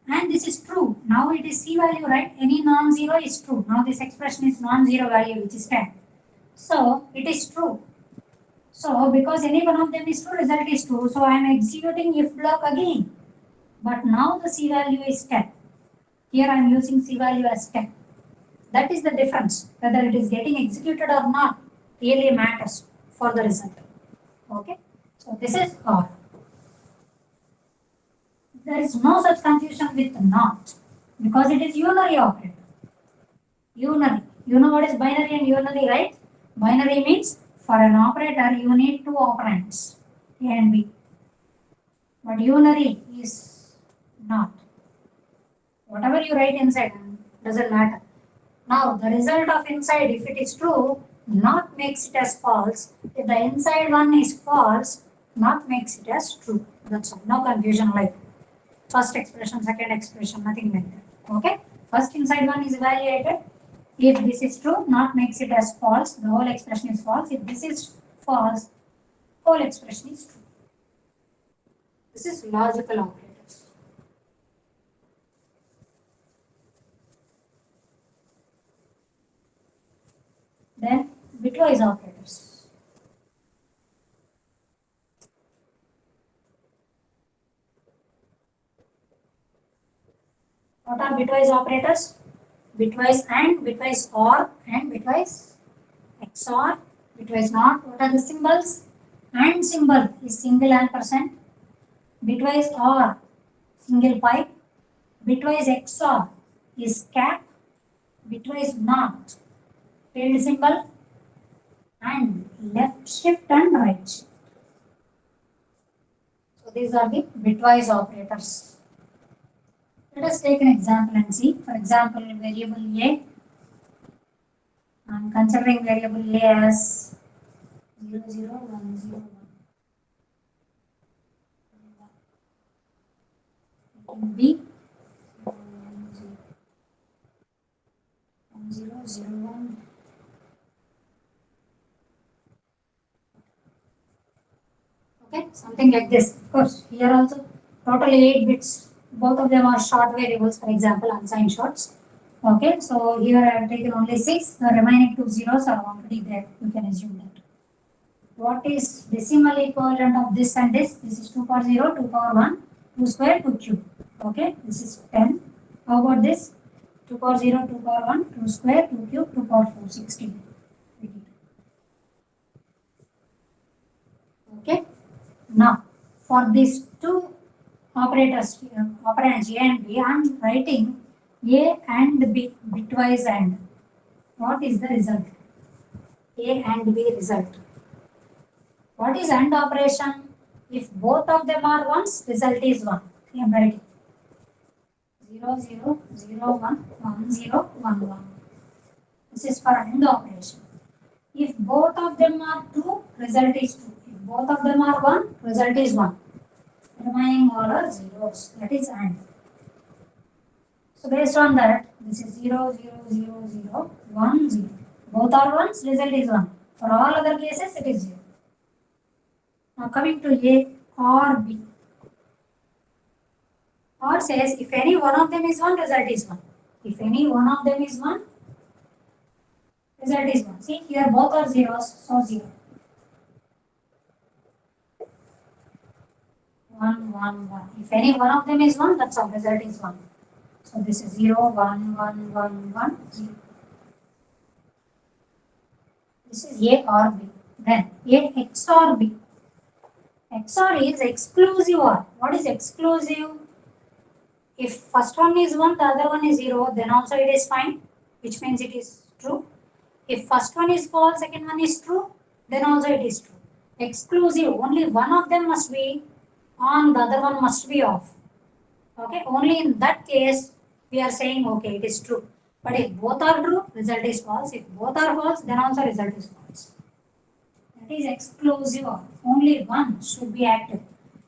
And this is true. Now it is C value, right? Any non-zero is true. Now this expression is non-zero value, which is 10. So it is true. So because any one of them is true, result is true. So I am executing if block again. But now the C value is 10. Here I am using C value as 10. That is the difference. Whether it is getting executed or not really matters for the result. Okay. So this is OR. There is no such confusion with NOT because it is unary operator. Unary. You know what is binary and unary, right? Binary means for an operator you need two operands, A and B. But unary is not. Whatever you write inside doesn't matter. Now the result of inside, if it is true, not makes it as false. If the inside one is false, not makes it as true. That's all. No confusion like that. first expression, second expression, nothing like that. Okay. First inside one is evaluated. If this is true, not makes it as false. The whole expression is false. If this is false, whole expression is true. This is logical operators. Then bitwise operators. What are bitwise operators? Bitwise AND, bitwise OR, and bitwise XOR, bitwise NOT. What are the symbols? AND symbol is single ampersand. Bitwise OR, single pipe. Bitwise XOR is cap. Bitwise NOT, tilde symbol, and left shift and right shift. So these are the bitwise operators. Let us take an example and see. For example, variable A. I am considering variable A as 0, 0, 1, 0, 1. B 0, 1, 0, 1, 0, 0, 1. Okay, something like this. Of course, here also totally 8 bits. Both of them are short variables, for example, unsigned shorts. Okay, so here I have taken only 6. The remaining 2 zeros are already there. You can assume that. What is decimal equivalent of this and this? This is 2 power 0, 2 power 1, 2 square, 2 cube. Okay, this is 10. How about this? 2 power 0, 2 power 1, 2 square, 2 cube, 2 power 4, 16. Okay, now for these two operators, operands A and B, I am writing A and B bitwise AND. What is the result? A and B result. What is AND operation? If both of them are ones, result is 1. I am writing 0, 0, 0, 1, 1, 0, 1, 1. This is for AND operation. If both of them are 2, result is 2. If both of them are 1, result is 1. Remaining all are zeros. That is AND. So based on that, this is 0, 0, 0, 0, 1, 0. Both are ones, result is 1. For all other cases, it is 0. Now coming to A or B. Or says if any one of them is 1, result is 1. If any one of them is 1, result is 1. See, here both are zeros, so 0. 1, 1, 1. If any one of them is 1, that's all, result is 1. So this is 0, 1, 1, 1, 1, 0. This is A or B. Then A XOR B. XOR is exclusive OR. What is exclusive? If first one is 1, the other one is 0, then also it is fine, which means it is true. If first one is false, second one is true, then also it is true. Exclusive, only one of them must be on, the other one must be off. Okay, only in that case we are saying okay, it is true. But if both are true, result is false. If both are false, then also result is false. That is exclusive OR. Only one should be active.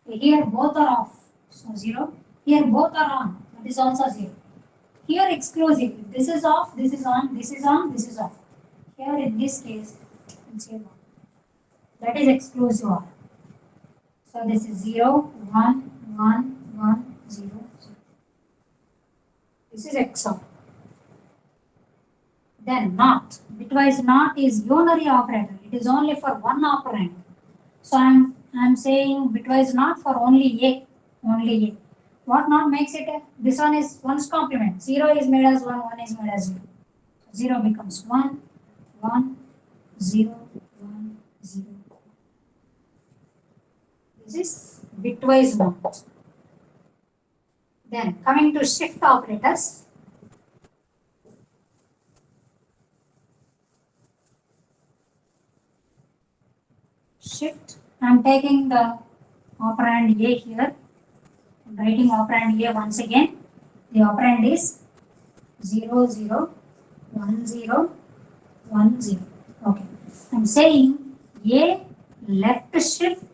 Here both are off, so 0. Here both are on, that is also 0. Here exclusive, if this is off, this is on, this is on, this is off. Here in this case, that is exclusive OR. So this is 0, 1, 1, 1, 0, 0. This is XOR. Then NOT. Bitwise NOT is unary operator. It is only for one operand. So I'm saying bitwise NOT for only A. Only A. What NOT makes it A? This one is 1's complement. 0 is made as 1, 1 is made as 0. 0 becomes 1, 1, 0, 1, 0. This is bitwise NOT. Then coming to shift operators. Shift, I am taking the operand A here. I am writing operand A once again. The operand is 0, 0, 1, 0, 1, 0. Okay. I am saying A left shift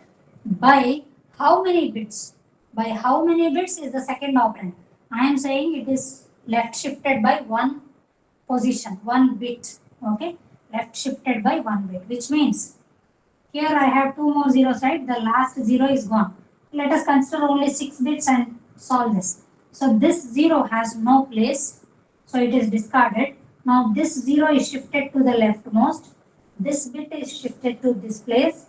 by how many bits? By how many bits is the second operand. I am saying it is left shifted by one position, one bit. Okay, left shifted by one bit, which means here I have two more zeros, right? The last zero is gone. Let us consider only 6 bits and solve this. So this zero has no place, so it is discarded. Now this zero is shifted to the leftmost. This bit is shifted to this place.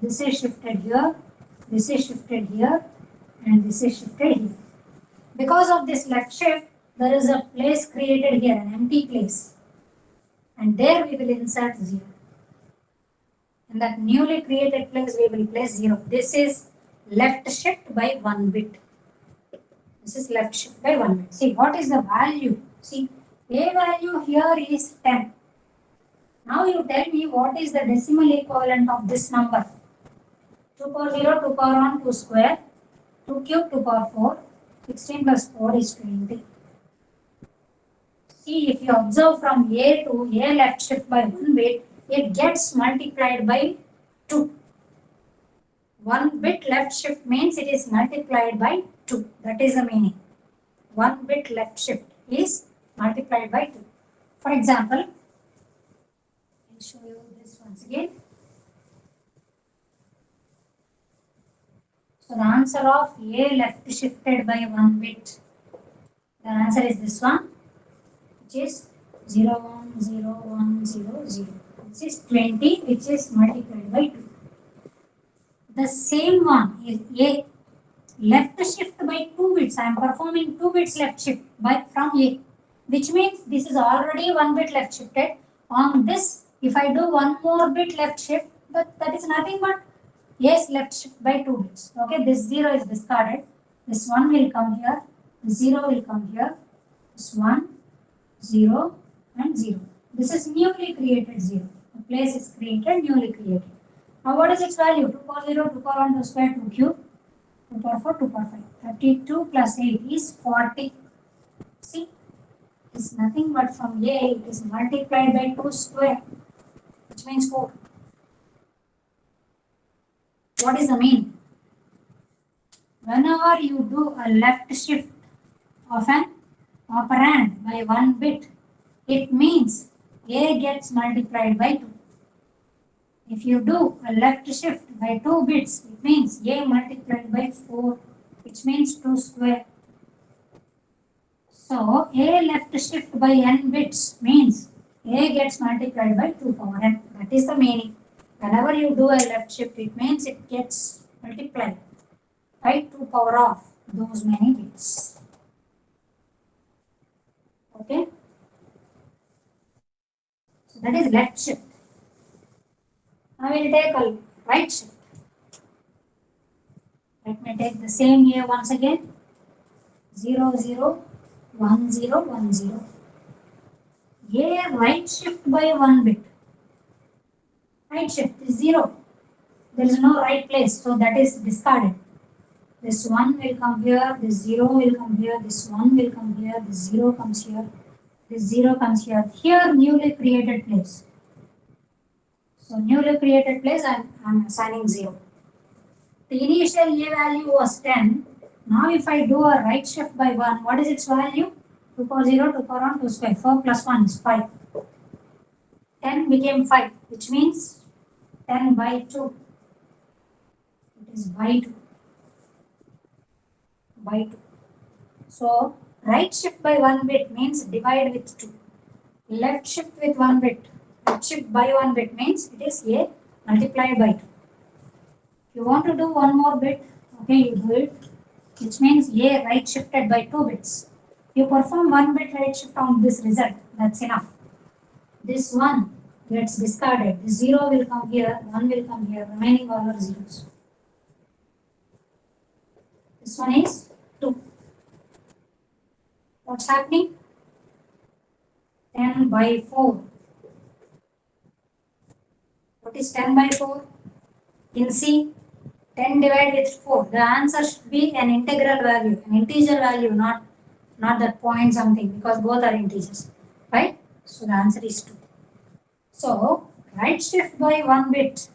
This is shifted here. This is shifted here. And this is shifted here. Because of this left shift, there is a place created here, an empty place. And there we will insert 0. In that newly created place, we will place 0. This is left shift by 1 bit. This is left shift by 1 bit. See, what is the value? See, A value here is 10. Now you tell me what is the decimal equivalent of this number. 2 power 0, 2 power 1, 2 square, 2 cube, 2 power 4, 16 plus 4 is 20. See, if you observe from A to A left shift by 1 bit, it gets multiplied by 2. 1 bit left shift means it is multiplied by 2. That is the meaning. 1 bit left shift is multiplied by 2. For example, I'll show you this once again. So the answer of A left shifted by 1 bit, the answer is this one, which is 0, 1, 0, 1, 0, 0. This is 20, which is multiplied by 2. The same one is A left shift by 2 bits. I am performing 2 bits left shift from A, which means this is already 1 bit left shifted. On this, if I do one more bit left shift, that is nothing but A's left shift by 2 bits. Okay, this 0 is discarded. This 1 will come here. This 0 will come here. This 1, 0, and 0. This is newly created 0. The place is created, newly created. Now what is its value? 2 power 0, 2 power 1, 2 square, 2 cube, 2 power 4, 2 power 5. 32 plus 8 is 40. See, it is nothing but from A, it is multiplied by 2 square, which means 4. What is the mean? Whenever you do a left shift of an operand by 1 bit, it means A gets multiplied by 2. If you do a left shift by 2 bits, it means A multiplied by 4, which means 2 square. So, A left shift by n bits means A gets multiplied by 2 power n. That is the meaning. Whenever you do a left shift, it means it gets multiplied by 2 power of those many bits. Okay? So, that is left shift. I will take a right shift. Let me take the same A once again. 0, 0, 1, 0, 1, 0. A right shift by 1 bit. Right shift is 0. There is no right place, so that is discarded. This 1 will come here, this 0 will come here, this 1 will come here, this 0 comes here, this 0 comes here. Here, newly created place. So, newly created place, I am assigning 0. The initial A value was 10. Now, if I do a right shift by 1, what is its value? 2 power 0, 2 power 1, 2 square. 4 plus 1 is 5. 10 became 5, which means 10 by 2. It is by 2. By 2. So, right shift by 1 bit means divide with 2. Left shift with 1 bit. Left shift by 1 bit means it is A multiplied by 2. If you want to do one more bit, okay, you do it, which means A right shifted by 2 bits. You perform 1 bit right shift on this result, that's enough. This 1 gets discarded. This 0 will come here, 1 will come here, remaining all are zeros. This one is 2. What's happening? 10 by 4. What is 10 by 4? In C, 10 divided with 4. The answer should be an integral value, an integer value, not that point something, because both are integers, right? So the answer is 2. So right shift by 1 bit.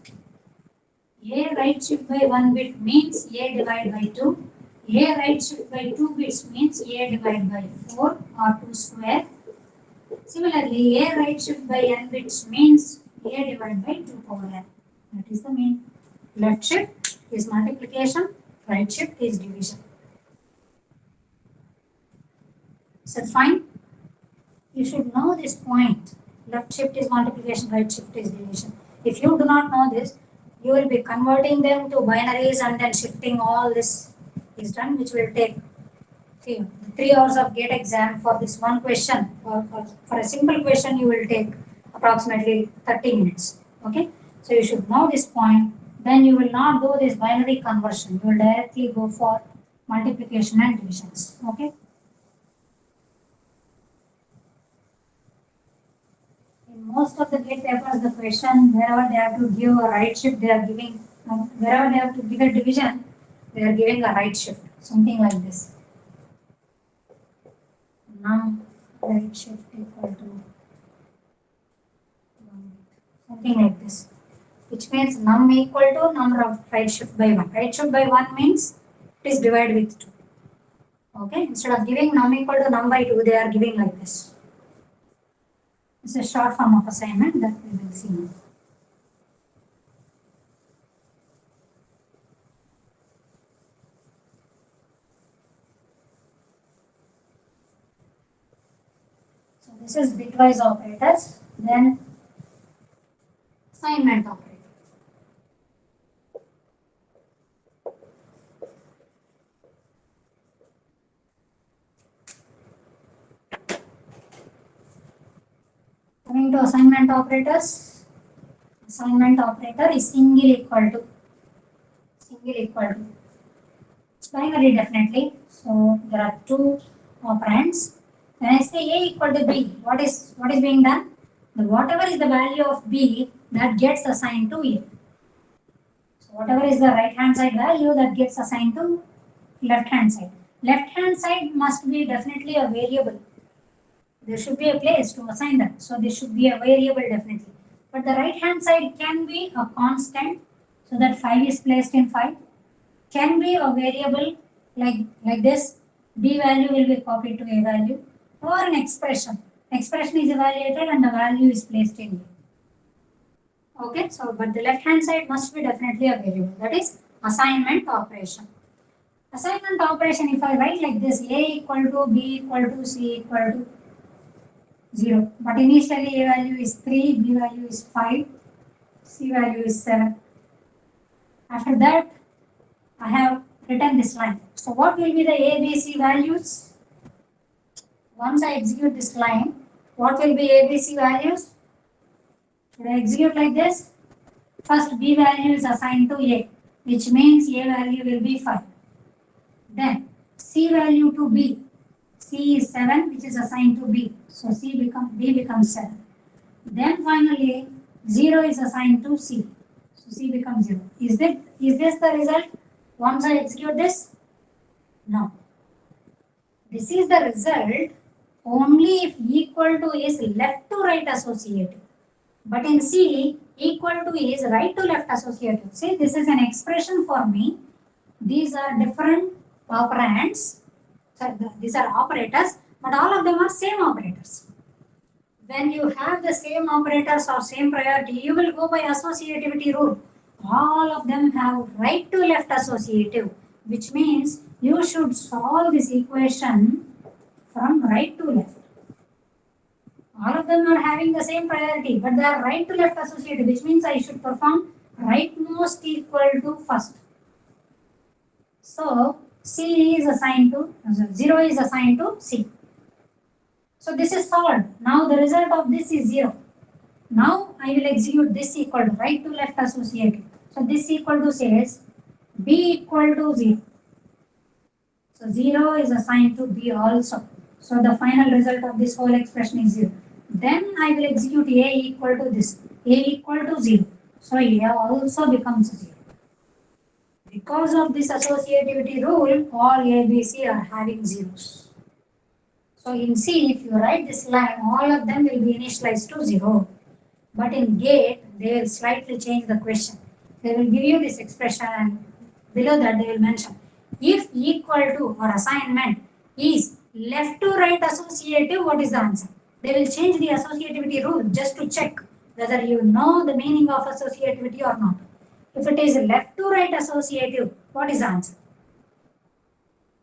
A right shift by 1 bit means A divided by 2. A right shift by 2 bits means A divided by 4 or 2 square. Similarly, A right shift by n bits means A divided by 2 power n. That is the mean. Left shift is multiplication, right shift is division. Is that fine? You should know this point. Left shift is multiplication, right shift is division. If you do not know this, you will be converting them to binaries and then shifting all this is done, which will take 3 hours of gate exam for this one question. For a simple question, you will take approximately 30 minutes. Okay, so you should know this point. Then you will not do this binary conversion. You will directly go for multiplication and divisions. Okay. In most of the gate papers, the question wherever they have to give a right shift, they are giving. Wherever they have to give a division, they are giving a right shift. Something like this. Num right shift equal to 1, something like this, which means num equal to number of right shift by 1. Right shift by 1 means it is divided with 2. Okay, instead of giving num equal to num by 2, they are giving like this. It's a short form of assignment that we will see now. So this is bitwise operators, then assignment operator. Coming to assignment operators, assignment operator is single equal to. It's binary definitely. So there are two operands. When I say A equal to B, what is being done? Whatever is the value of B, that gets assigned to A. So whatever is the right hand side value, that gets assigned to left hand side. Left hand side must be definitely a variable. There should be a place to assign that. So this should be a variable definitely. But the right hand side can be a constant, so that 5 is placed in 5. Can be a variable like this. B value will be copied to A value, or an expression. Expression is evaluated and the value is placed in A. Okay, so but the left hand side must be definitely a variable. That is assignment operation. Assignment operation, if I write like this, A equal to B equal to C equal to 0. But initially A value is 3, B value is 5, C value is 7. After that, I have written this line. So what will be the A, B, C values? Once I execute this line, what will be A, B, C values? Should I execute like this? First B value is assigned to A, which means A value will be 5. Then C value to B. C is 7, which is assigned to B. So B becomes 7. Then finally 0 is assigned to C. So C becomes 0. Is this the result once I execute this? No. This is the result only if equal to is left to right associative. But in C, equal to is right to left associative. See, this is an expression for me. These are different operands. So these are operators, but all of them are same operators. When you have the same operators or same priority, you will go by associativity rule. All of them have right to left associative, which means you should solve this equation from right to left. All of them are having the same priority, but they are right to left associative, which means I should perform rightmost equal to first. So C is assigned to 0 is assigned to C. So this is solved. Now the result of this is 0. Now I will execute this equal to right to left associative. So this equal to says B equal to 0. So 0 is assigned to B also. So the final result of this whole expression is 0. Then I will execute A equal to this. A equal to 0. So A also becomes 0. Because of this associativity rule, all A, B, C are having zeros. So in C, if you write this line, all of them will be initialized to 0. But in gate, they will slightly change the question. They will give you this expression and below that they will mention If equal to or assignment is left to right associative, what is the answer? They will change the associativity rule just to check whether you know the meaning of associativity or not. If it is left to right associative, what is the answer?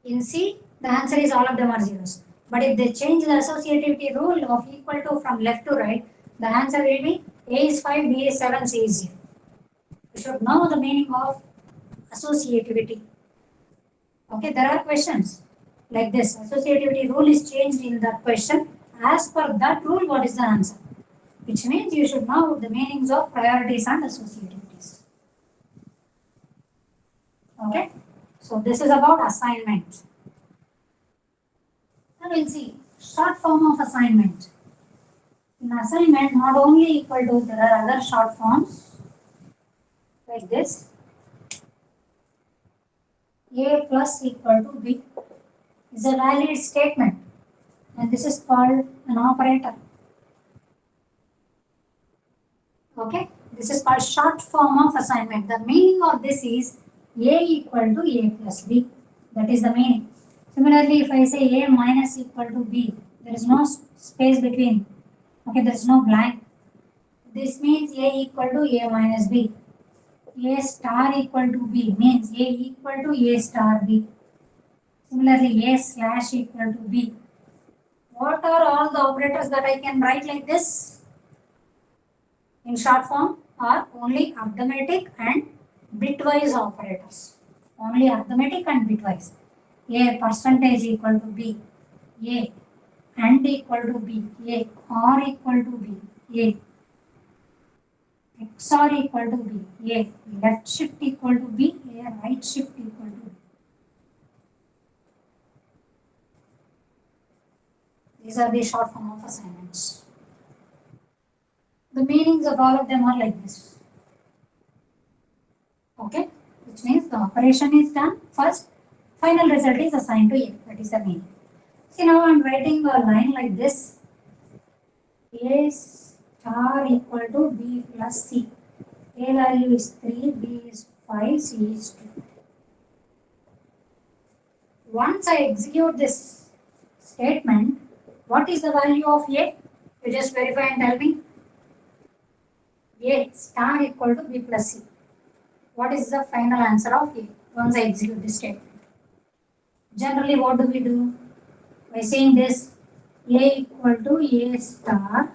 In C, the answer is all of them are zeros. But if they change the associativity rule of equal to from left to right, the answer will be A is 5, B is 7, C is 0. You should know the meaning of associativity. Okay, there are questions like this. Associativity rule is changed in that question. As per that rule, what is the answer? Which means you should know the meanings of priorities and associativities. Okay, so this is about assignment. Now we'll see short form of assignment. In assignment, not only equal to, there are other short forms like this. A plus equal to B is a valid statement, and this is called an operator. Okay, this is called short form of assignment. The meaning of this is A equal to A plus B. That is the meaning. Similarly, if I say A minus equal to B, there is no space between. Okay, there is no blank. This means A equal to A minus B. A star equal to B means A equal to A star B. Similarly, A slash equal to B. What are all the operators that I can write like this? In short form are only arithmetic and bitwise operators. Only arithmetic and bitwise. A percentage equal to B. A and equal to B. A or equal to B. A XOR equal to B. A left shift equal to B. A right shift equal to B. These are the short form of assignments. The meanings of all of them are like this. Okay, which means the operation is done first, final result is assigned to A. That is the meaning. See, now I am writing a line like this. A star equal to B plus C. A value is 3, B is 5, C is 2. Once I execute this statement, what is the value of A? You just verify and tell me. A star equal to B plus C. What is the final answer of A once I execute this statement? Generally, what do we do? By saying this, A equal to A star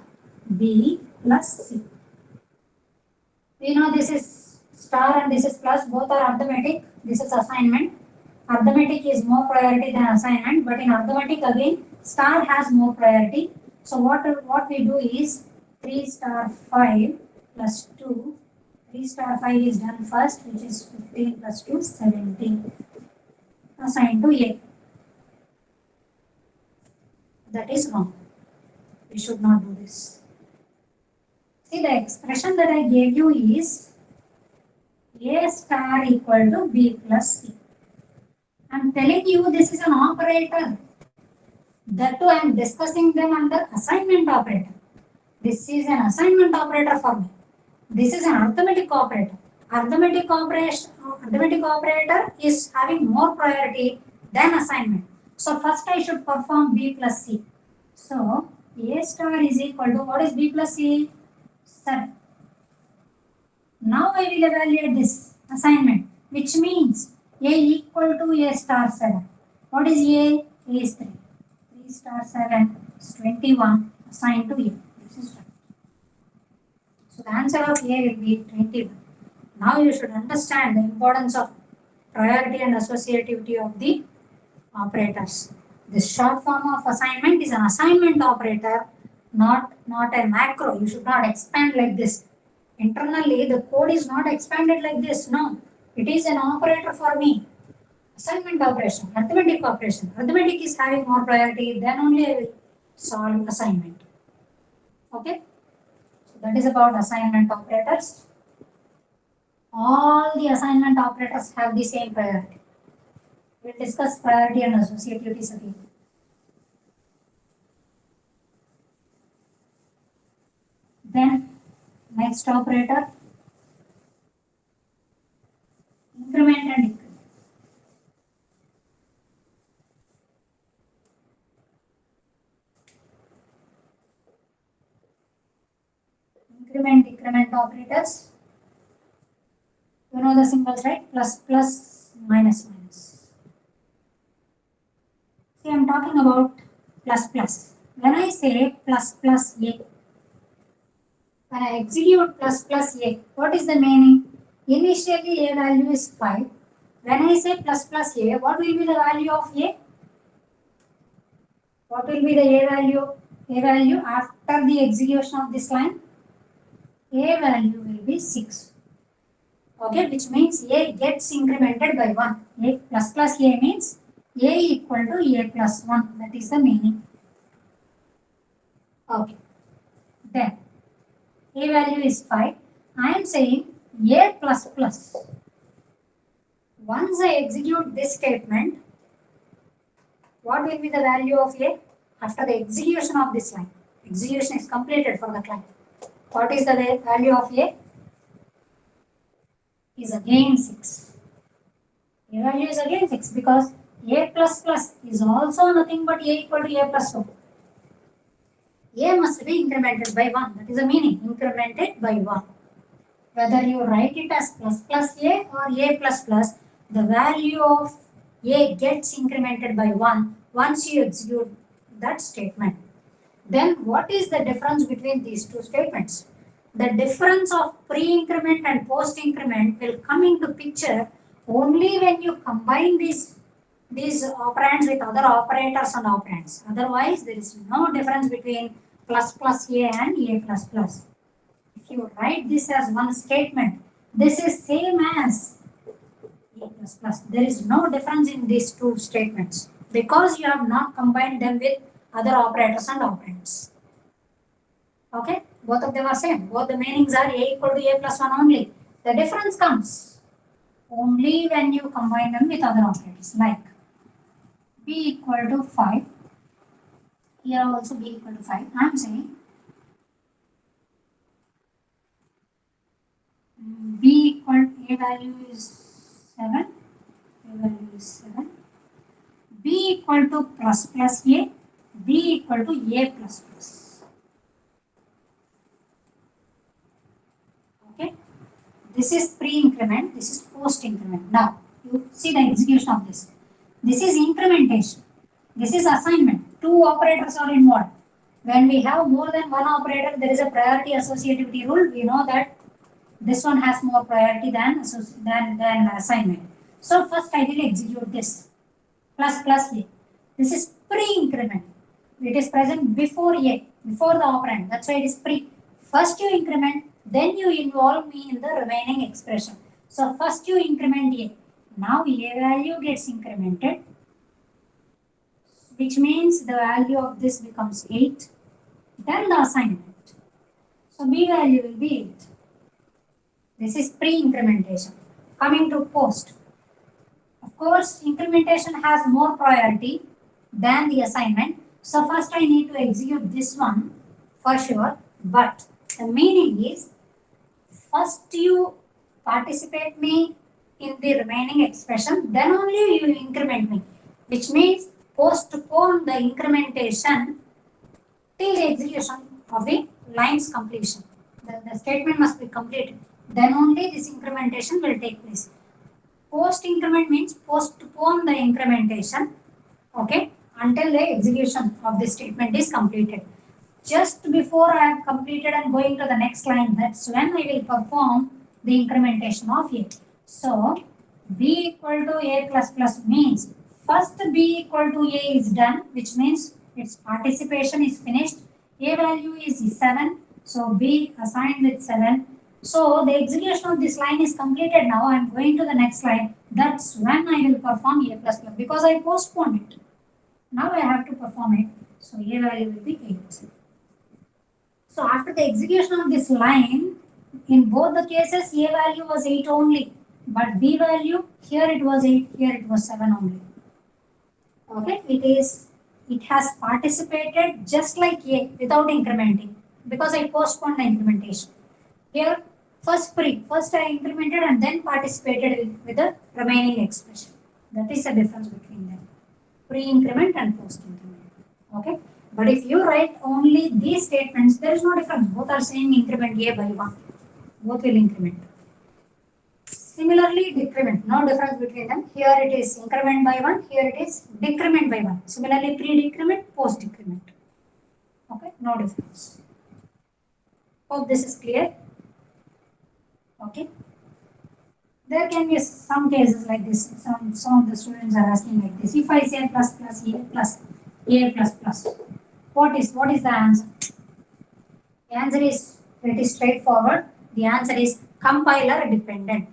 B plus C. We know this is star and this is plus, both are arithmetic. This is assignment. Arithmetic is more priority than assignment, but in arithmetic again, star has more priority. So what we do is 3 star 5 plus 2. 3 star 5 is done first, which is 15 plus 2, 17. Assigned to A. That is wrong. We should not do this. See, the expression that I gave you is A star equal to B plus C. I am telling you this is an operator. That too I am discussing them under assignment operator. This is an assignment operator for me. This is an arithmetic operator. Arithmetic operator is having more priority than assignment. So first I should perform B plus C. So A star is equal to, what is B plus C? 7. Now I will evaluate this assignment, which means A equal to A star 7. What is A? A is 3. 3 star 7 is 21 assigned to A. This is right. So the answer of A will be 21. Now you should understand the importance of priority and associativity of the operators. This short form of assignment is an assignment operator, not a macro. You should not expand like this. Internally, the code is not expanded like this. No, it is an operator for me. Assignment operation, arithmetic operation. Arithmetic is having more priority, then only I will solve assignment. Okay? So that is about assignment operators. All the assignment operators have the same priority. We'll discuss priority and associativities again. Then, next operator, increment and decrement. increment, decrement operators. You know the symbols, right? Plus, plus, minus, minus. See, I'm talking about plus, plus. When I say plus, plus, A, when I execute plus, plus, A, what is the meaning? Initially, A value is 5. When I say plus, plus, A, what will be the value of A? What will be the A value? A value after the execution of this line? A value will be 6. Okay, which means A gets incremented by 1. A plus plus A means A equal to A plus 1. That is the meaning. Okay. Then A value is 5. I am saying A plus plus. Once I execute this statement, what will be the value of A after the execution of this line? Execution is completed for the client. What is the value of A? Is again 6. A value is again 6 because A plus plus is also nothing but A equal to A plus 2. A must be incremented by 1. That is the meaning. Incremented by 1. Whether you write it as plus plus A or A plus plus, the value of A gets incremented by 1 once you execute that statement. Then what is the difference between these two statements? The difference of pre-increment and post-increment will come into picture only when you combine these operands with other operators and operands. Otherwise, there is no difference between plus plus A and A plus plus. If you write this as one statement, this is same as A plus plus. There is no difference in these two statements because you have not combined them with other operators and operands. Okay, both of them are same. Both the meanings are A equal to A plus 1 only. The difference comes only when you combine them with other operators, like B equal to 5. Here also B equal to 5. I am saying B equal to A value is 7. A value is 7. B equal to plus plus A. B equal to A plus plus. Okay. This is pre-increment. This is post-increment. Now, you see the execution of this. This is incrementation. This is assignment. Two operators are involved. When we have more than one operator, there is a priority associativity rule. We know that this one has more priority than assignment. So first I will execute this plus plus A. This is pre-increment. It is present before A, before the operand. That's why it is pre. First you increment, then you involve me in the remaining expression. So first you increment A. Now A value gets incremented, which means the value of this becomes 8. Then the assignment. So B value will be 8. This is pre-incrementation. Coming to post. Of course, incrementation has more priority than the assignment. So first I need to execute this one for sure. But the meaning is, first you participate me in the remaining expression, then only you increment me. Which means postpone the incrementation till the execution of the line's completion. The statement must be completed. Then only this incrementation will take place. Post increment means postpone the incrementation, okay, until the execution of this statement is completed. Just before I have completed and going to the next line, that's when I will perform the incrementation of A. So B equal to A plus plus means first B equal to A is done, which means its participation is finished. A value is 7, so B assigned with 7. So the execution of this line is completed now. I am going to the next line. That's when I will perform A plus plus because I postponed it. Now I have to perform it. So A value will be 8. So after the execution of this line, in both the cases A value was 8 only. But B value, here it was 8, here it was 7 only. Okay, it has participated just like A without incrementing because I postponed the incrementation. Here, first I incremented and then participated with the remaining expression. That is the difference between them. Pre-increment and post-increment. Okay. But if you write only these statements, there is no difference. Both are saying increment A by 1. Both will increment. Similarly, decrement, no difference between them. Here it is increment by 1, here it is decrement by 1. Similarly, pre-decrement, post-decrement. Okay, no difference. Hope this is clear. Okay. There can be some cases like this. Some of the students are asking like this. If I say plus plus A plus plus, what is the answer? The answer is pretty straightforward. The answer is compiler dependent.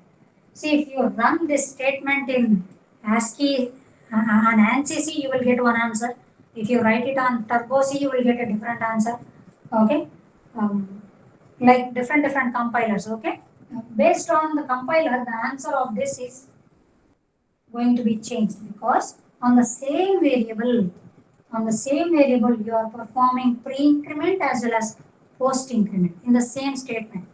See, if you run this statement in ASCII and ANSI C, you will get one answer. If you write it on Turbo C, you will get a different answer. Okay, like different compilers. Okay, based on the compiler, the answer of this is going to be changed because on the same variable, you are performing pre-increment as well as post-increment in the same statement.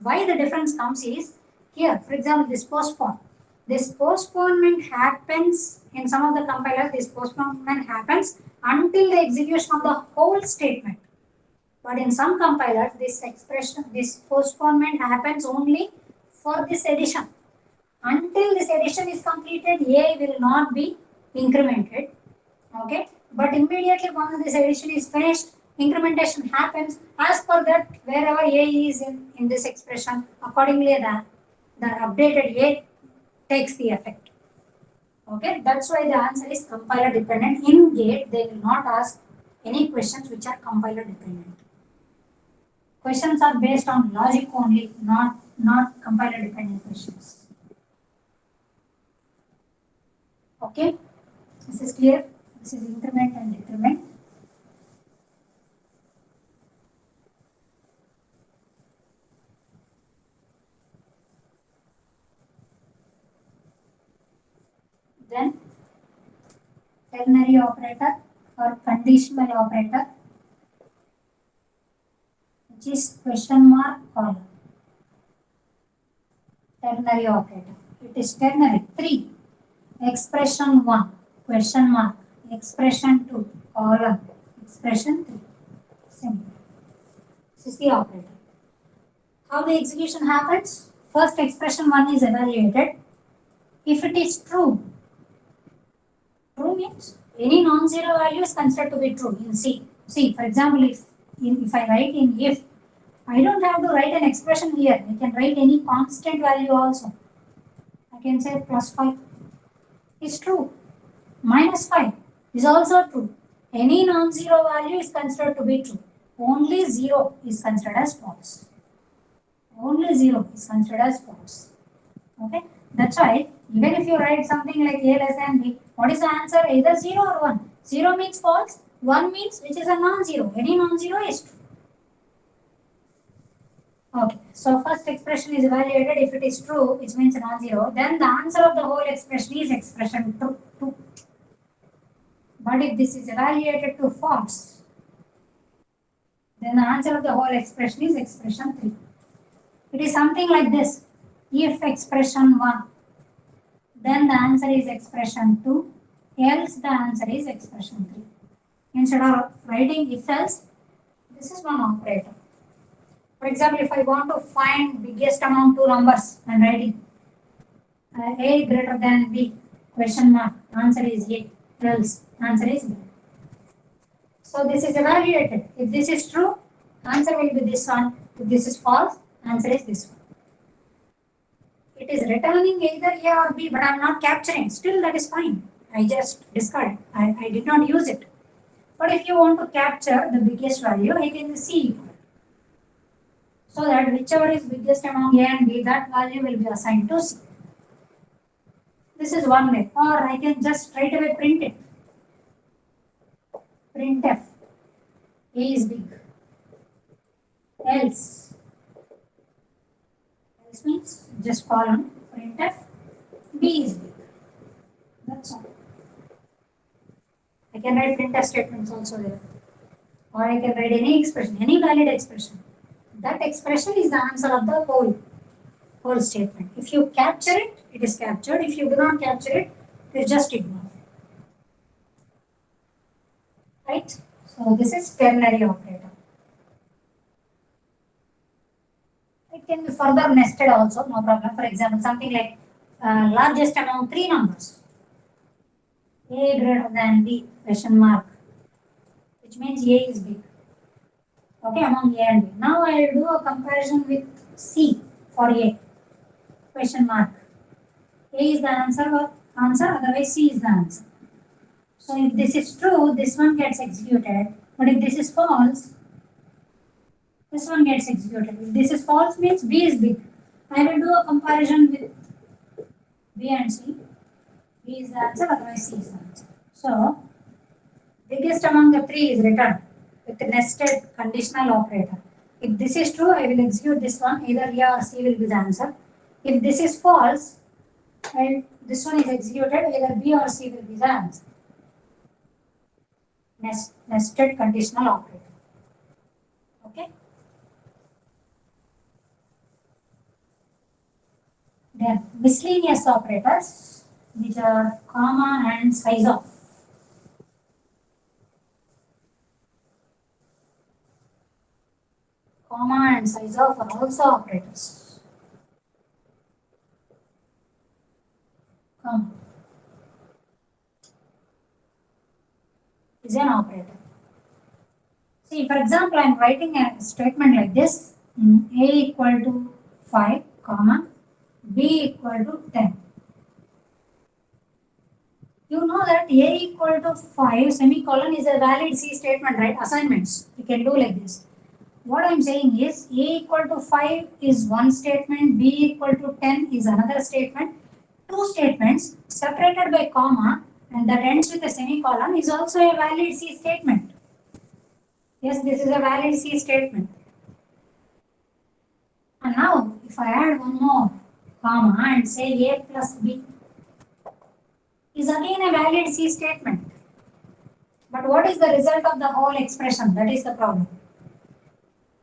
Why the difference comes is here, for example, this postpone. This postponement happens in some of the compilers. This postponement happens until the execution of the whole statement. But in some compilers, this postponement happens only for this addition. Until this addition is completed, A will not be incremented. Okay, but immediately once this addition is finished, incrementation happens. As per that, wherever A is in this expression, accordingly the updated A takes the effect. Okay, that's why the answer is compiler dependent. In GATE, they will not ask any questions which are compiler dependent. Questions are based on logic only, not compiler dependent questions. Okay, this is clear. This is increment and decrement. Then ternary operator or conditional operator, which is question mark column. Ternary operator. It is ternary. 3. Expression 1, question mark. Expression 2, column. Expression 3. Simple. This is the operator. How the execution happens? First expression 1 is evaluated. If it is true, true means any non-zero value is considered to be true in C. See, for example, if I write in if, I don't have to write an expression here. I can write any constant value also. I can say plus 5 is true. Minus 5 is also true. Any non-zero value is considered to be true. Only 0 is considered as false. Only 0 is considered as false. Okay? That's why even if you write something like A less than B, what is the answer? Either 0 or 1. 0 means false, 1 means which is a non-zero. Any non-zero is true. Okay, so first expression is evaluated. If it is true, which means non-zero, then the answer of the whole expression is expression 2. But if this is evaluated to false, then the answer of the whole expression is expression 3. It is something like this. If expression 1, then the answer is expression 2, else the answer is expression 3. Instead of writing if else, this is one operator. For example, if I want to find biggest among two numbers, I am writing A greater than B, question mark, answer is A, else, answer is B. So this is evaluated. If this is true, answer will be this one. If this is false, answer is this one. It is returning either A or B, but I am not capturing. Still that is fine. I just discard it. I did not use it. But if you want to capture the biggest value, I can C equal. So that whichever is biggest among A and B, that value will be assigned to C. This is one way. Or I can just straight away print it. Printf. A is big. Else. Else means just column. Printf. B is big. That's all. I can write printf statements also there. Or I can write any expression, any valid expression. That expression is the answer of the whole statement. If you capture it, it is captured. If you do not capture it, you just ignore. Right? So So this is ternary operator. It can be further nested also, no problem. For example, something like largest among 3 numbers. A greater than B, question mark, which means A is big. Okay, among A and B. Now I will do a comparison with C for A, question mark. A is the answer, otherwise C is the answer. So if this is true, this one gets executed. But if this is false, this one gets executed. If this is false, means B is big. I will do a comparison with B and C. B is the answer, otherwise C is the answer. So, biggest among the 3 is returned with the nested conditional operator. If this is true, I will execute this one. Either A or C will be the answer. If this is false, and this one is executed, either B or C will be the answer. Nested conditional operator. Okay. Then miscellaneous operators, which are comma and size of. Comma and size of are also operators. Comma is an operator. See, for example, I am writing a statement like this: A equal to 5, comma, B equal to 10. You know that A equal to 5 semicolon is a valid C statement, right? Assignments. You can do like this. What I am saying is A equal to 5 is one statement, B equal to 10 is another statement. Two statements separated by comma and that ends with a semicolon is also a valid C statement. Yes, this is a valid C statement. And now, if I add one more comma and say A plus B is again a valid C statement. But what is the result of the whole expression? That is the problem.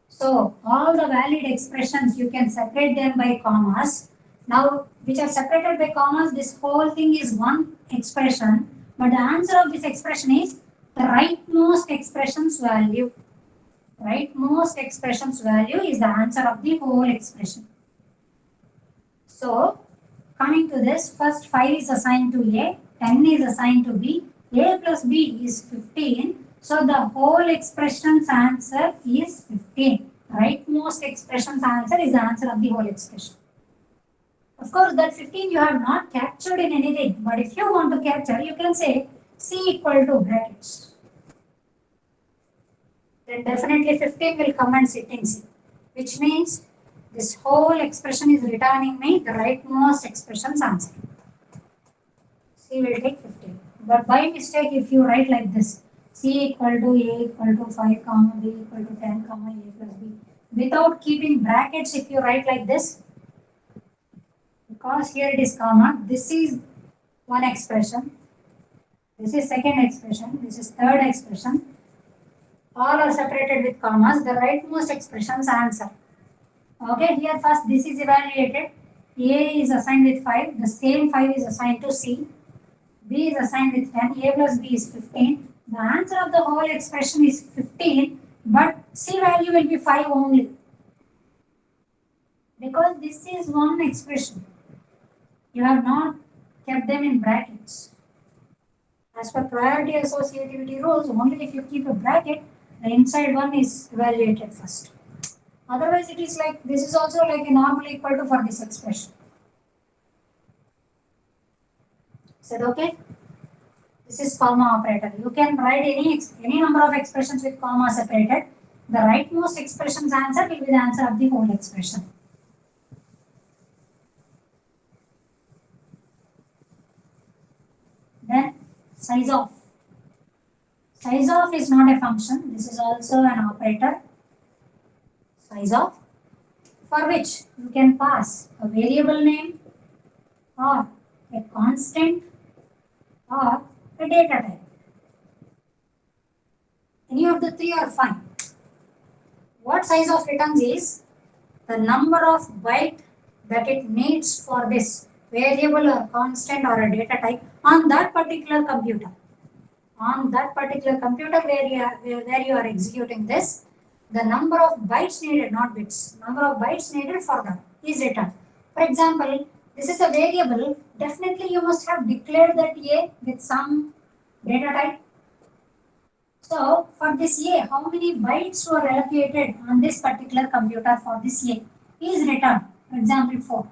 So, all the valid expressions, you can separate them by commas. Now, which are separated by commas, this whole thing is one expression. But the answer of this expression is the rightmost expression's value. Rightmost expression's value is the answer of the whole expression. So, coming to this, first 5 is assigned to A, 10 is assigned to B, A plus B is 15. So, the whole expression's answer is 15. Rightmost expression's answer is the answer of the whole expression. Of course, that 15 you have not captured in anything, but if you want to capture, you can say C equal to brackets. Then definitely 15 will come and sit in C, which means this whole expression is returning me the rightmost expression's answer. C will take 15. But by mistake, if you write like this, C equal to A equal to 5, comma, B equal to 10, comma, A plus B. Without keeping brackets, if you write like this, because here it is comma, this is one expression, this is second expression, this is third expression. All are separated with commas, the rightmost expression's answer. Okay, here first this is evaluated. A is assigned with 5, the same 5 is assigned to C. B is assigned with 10, A plus B is 15. The answer of the whole expression is 15, but C value will be 5 only. Because this is one expression. You have not kept them in brackets. As per priority associativity rules, only if you keep a bracket, the inside one is evaluated first. Otherwise, it is like, this is also like a normal equal to for this expression. Is that okay? This is comma operator. You can write any number of expressions with comma separated. The rightmost expression's answer will be the answer of the whole expression. Then size of. Size of is not a function. This is also an operator. Size of, for which you can pass a variable name or a constant or a data type. Any of the three are fine. What size of returns is the number of bytes that it needs for this variable or constant or a data type on that particular computer. on that particular computer where you are executing this, the number of bytes needed, not bits, number of bytes needed for that is returned. For example, this is a variable, definitely you must have declared that A with some data type. So for this A, how many bytes were allocated on this particular computer for this A is returned. For example, 4.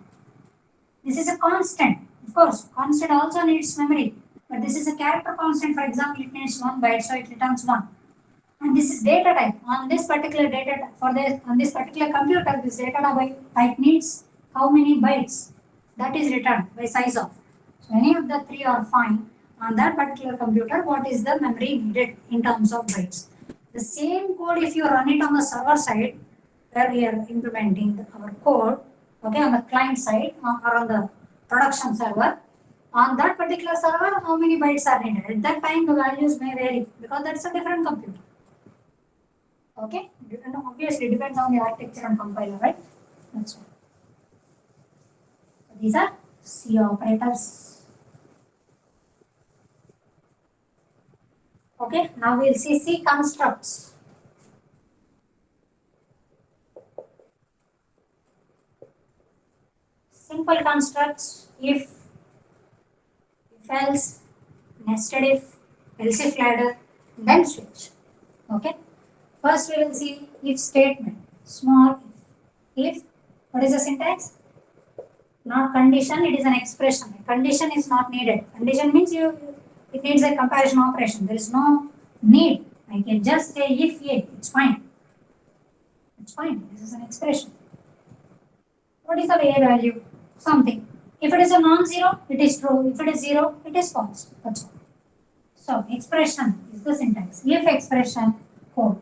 This is a constant. Of course, constant also needs memory, but this is a character constant. For example, it needs 1 byte, so it returns 1. And this is data type. On this particular data on this particular computer, this data type needs how many bytes? That is returned by size of. So any of the 3 are fine. On that particular computer, what is the memory needed in terms of bytes? The same code, if you run it on the server side, where we are implementing our code, okay, on the client side or on the production server, on that particular server, how many bytes are needed? At that time, the values may vary because that's a different computer. Okay, and obviously depends on the architecture and compiler, right? That's all. So these are C operators. Okay, now we'll see C constructs. Simple constructs: if else, nested if, else if ladder, then switch. Okay. First we will see if statement, small if. If, what is the syntax? Not condition, it is an expression. A condition is not needed. Condition means it needs a comparison operation. There is no need. I can just say if A, it's fine. It's fine. This is an expression. What is the A value? Something. If it is a non-zero, it is true. If it is zero, it is false. That's all. So expression is the syntax. If expression, code.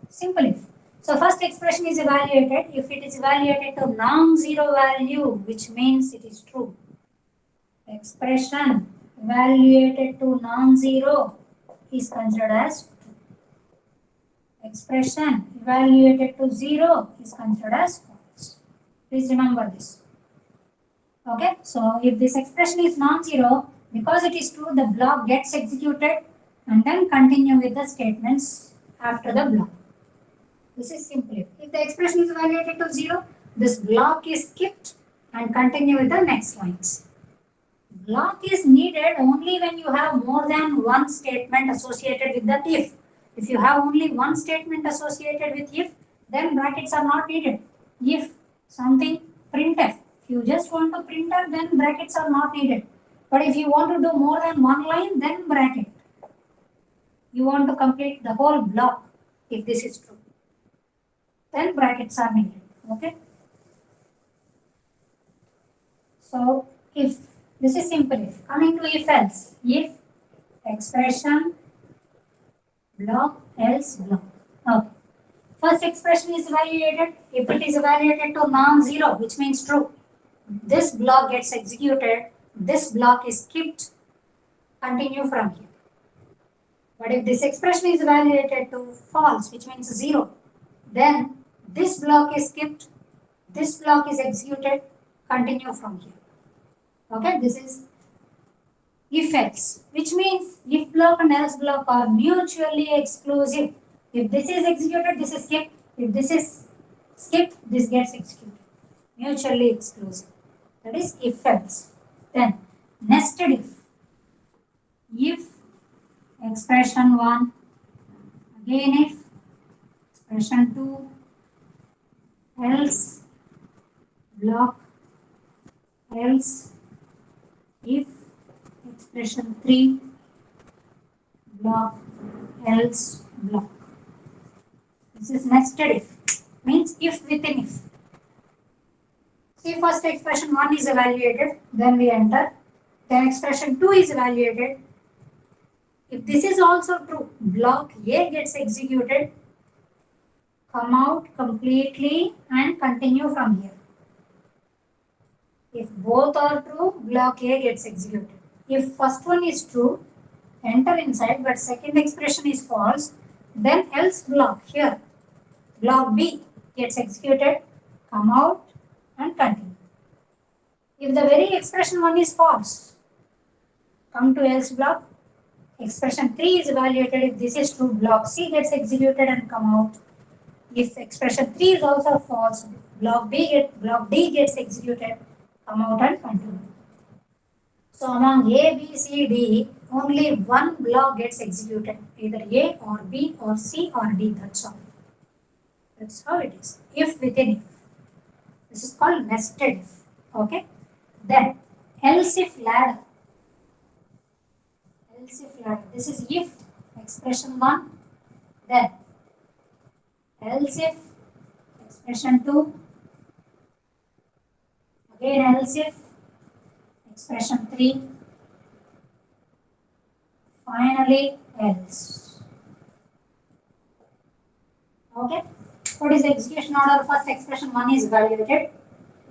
Simple if. So first expression is evaluated. If it is evaluated to non-zero value, which means it is true. Expression evaluated to non-zero is considered as true. Expression evaluated to 0 is considered as false. Please remember this. Okay, so if this expression is non-zero, because it is true, the block gets executed and then continue with the statements after the block. This is simple. If the expression is evaluated to 0, this block is skipped and continue with the next lines. Block is needed only when you have more than one statement associated with that if. If you have only one statement associated with if, then brackets are not needed. If something, printf. If you just want to printf, then brackets are not needed. But if you want to do more than one line, then bracket. You want to complete the whole block if this is true. Then brackets are needed. Okay. So if this is simple if. Coming to if else. If expression block else block. Okay. First expression is evaluated. If it is evaluated to non-zero, which means true, this block gets executed. This block is skipped. Continue from here. But if this expression is evaluated to false, which means 0, then this block is skipped, this block is executed, continue from here. Okay, this is if else, which means if block and else block are mutually exclusive. If this is executed, this is skipped. If this is skipped, this gets executed. Mutually exclusive. That is if else. Then nested if. If expression 1, again if expression 2, else block else if expression 3 block else block. This is nested if, means if within if. See, first expression 1 is evaluated, then we enter. Then expression 2 is evaluated. If this is also true, block A gets executed, come out completely and continue from here. If both are true, block A gets executed. If first one is true, enter inside, but second expression is false, then else block here. Block B gets executed, come out and continue. If the very expression 1 is false, come to else block. Expression 3 is evaluated if this is true, block C gets executed and come out. If expression 3 is also false, block D gets executed, come out and continue. So among A, B, C, D, only one block gets executed, either A or B or C or D, that's all. That's how it is. If within if. This is called nested if. Okay. Then else if ladder. Else if ladder. This is if expression 1. Then else if expression 2. Again else if expression 3. Finally else. Okay. What is the execution order? First expression 1 is evaluated.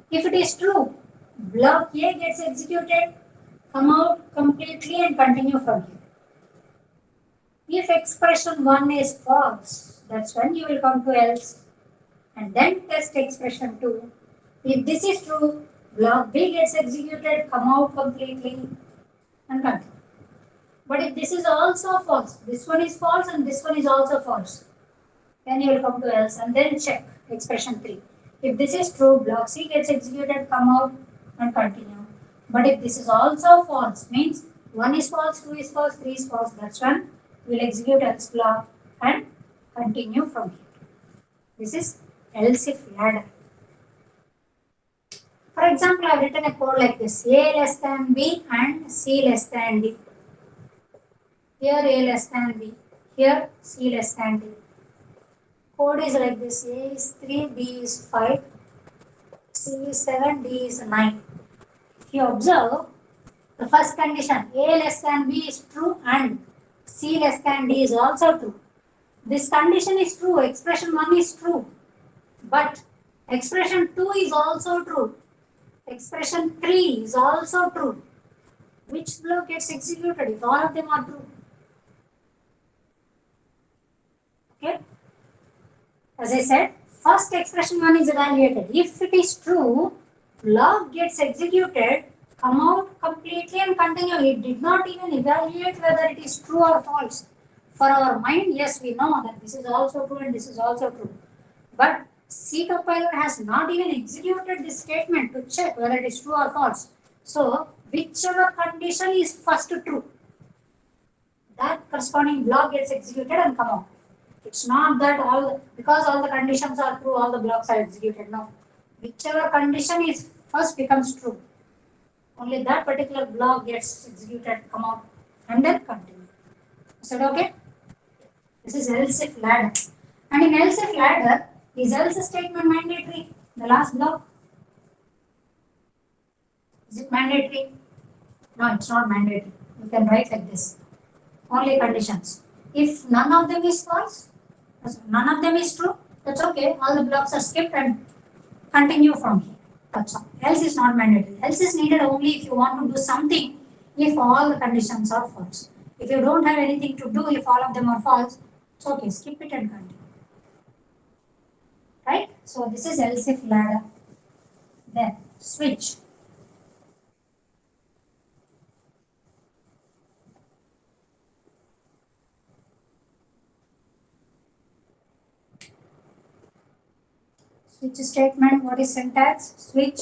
If it is true, block A gets executed, come out completely and continue from here. If expression 1 is false, that's when you will come to else and then test expression 2. If this is true, block B gets executed, come out completely and continue. But if this is also false, this one is false and this one is also false, then you will come to else and then check expression 3. If this is true, block C gets executed, come out and continue. But if this is also false, means 1 is false, 2 is false, 3 is false, that's when we will execute else block and continue from here. This is else if ladder. For example, I have written a code like this: A less than B and C less than D. Here A less than B, here C less than D. Code is like this: A is 3, B is 5, C is 7, D is 9. If you observe, the first condition, A less than B is true and C less than D is also true. This condition is true, expression 1 is true, but expression 2 is also true. Expression 3 is also true. Which block gets executed if all of them are true? Okay. As I said, first expression 1 is evaluated. If it is true, block gets executed, come out completely and continue. It did not even evaluate whether it is true or false. For our mind, yes, we know that this is also true and this is also true. But C compiler has not even executed this statement to check whether it is true or false. So, whichever condition is first true, that corresponding block gets executed and come out. It's not that because all the conditions are true, all the blocks are executed. No. Whichever condition is first becomes true, only that particular block gets executed, come out, and then continue. Is that okay? This is else if ladder. And in else if ladder, is else statement mandatory? The last block? Is it mandatory? No, it's not mandatory. You can write like this. Only conditions. If none of them is false, none of them is true, that's okay. All the blocks are skipped and continue from here. That's all. Else is not mandatory. Else is needed only if you want to do something if all the conditions are false. If you don't have anything to do if all of them are false, it's okay. Skip it and continue. Right? So this is else if ladder. Then switch. Switch statement, what is syntax? Switch,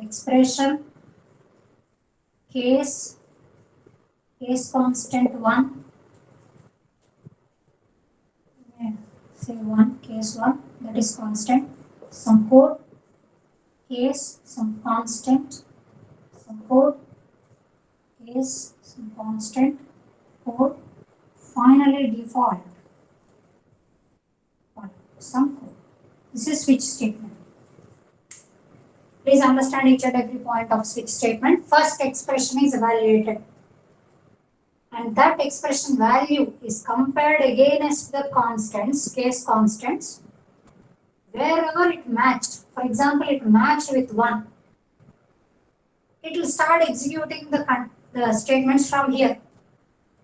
expression, case constant 1. Yeah, say 1, case 1, that is constant. Some code, case, some constant, some code, case, some constant, code, finally default, some code. This is switch statement. Please understand each and every point of switch statement. First expression is evaluated, and that expression value is compared against the constants, case constants, wherever it matched. For example, it matched with 1. It will start executing the statements from here,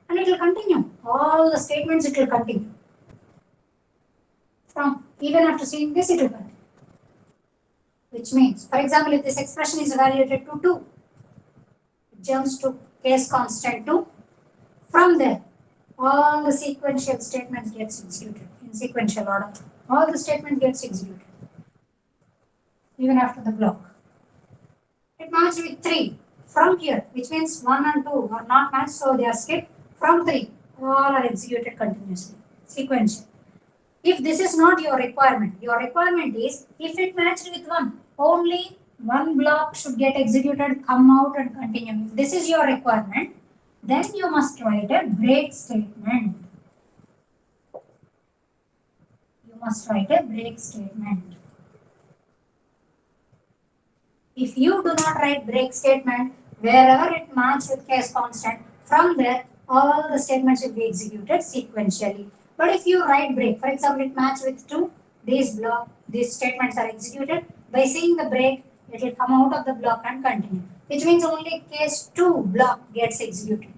and it will continue. All the statements it will continue. From even after seeing this, it will continue. Which means, for example, if this expression is evaluated to 2, it jumps to case constant 2. From there, all the sequential statements gets executed in sequential order. All the statements gets executed even after the block. It matched with 3 from here, which means 1 and 2 are not matched, so they are skipped. From 3, all are executed continuously, sequential. If this is not your requirement is if it matched with 1, only one block should get executed, come out and continue. If this is your requirement, then you must write a break statement. You must write a break statement. If you do not write break statement, wherever it matches with case constant, from there all the statements will be executed sequentially. But if you write break, for example, it matches with 2, these statements are executed. By seeing the break, it will come out of the block and continue, which means only case 2 block gets executed.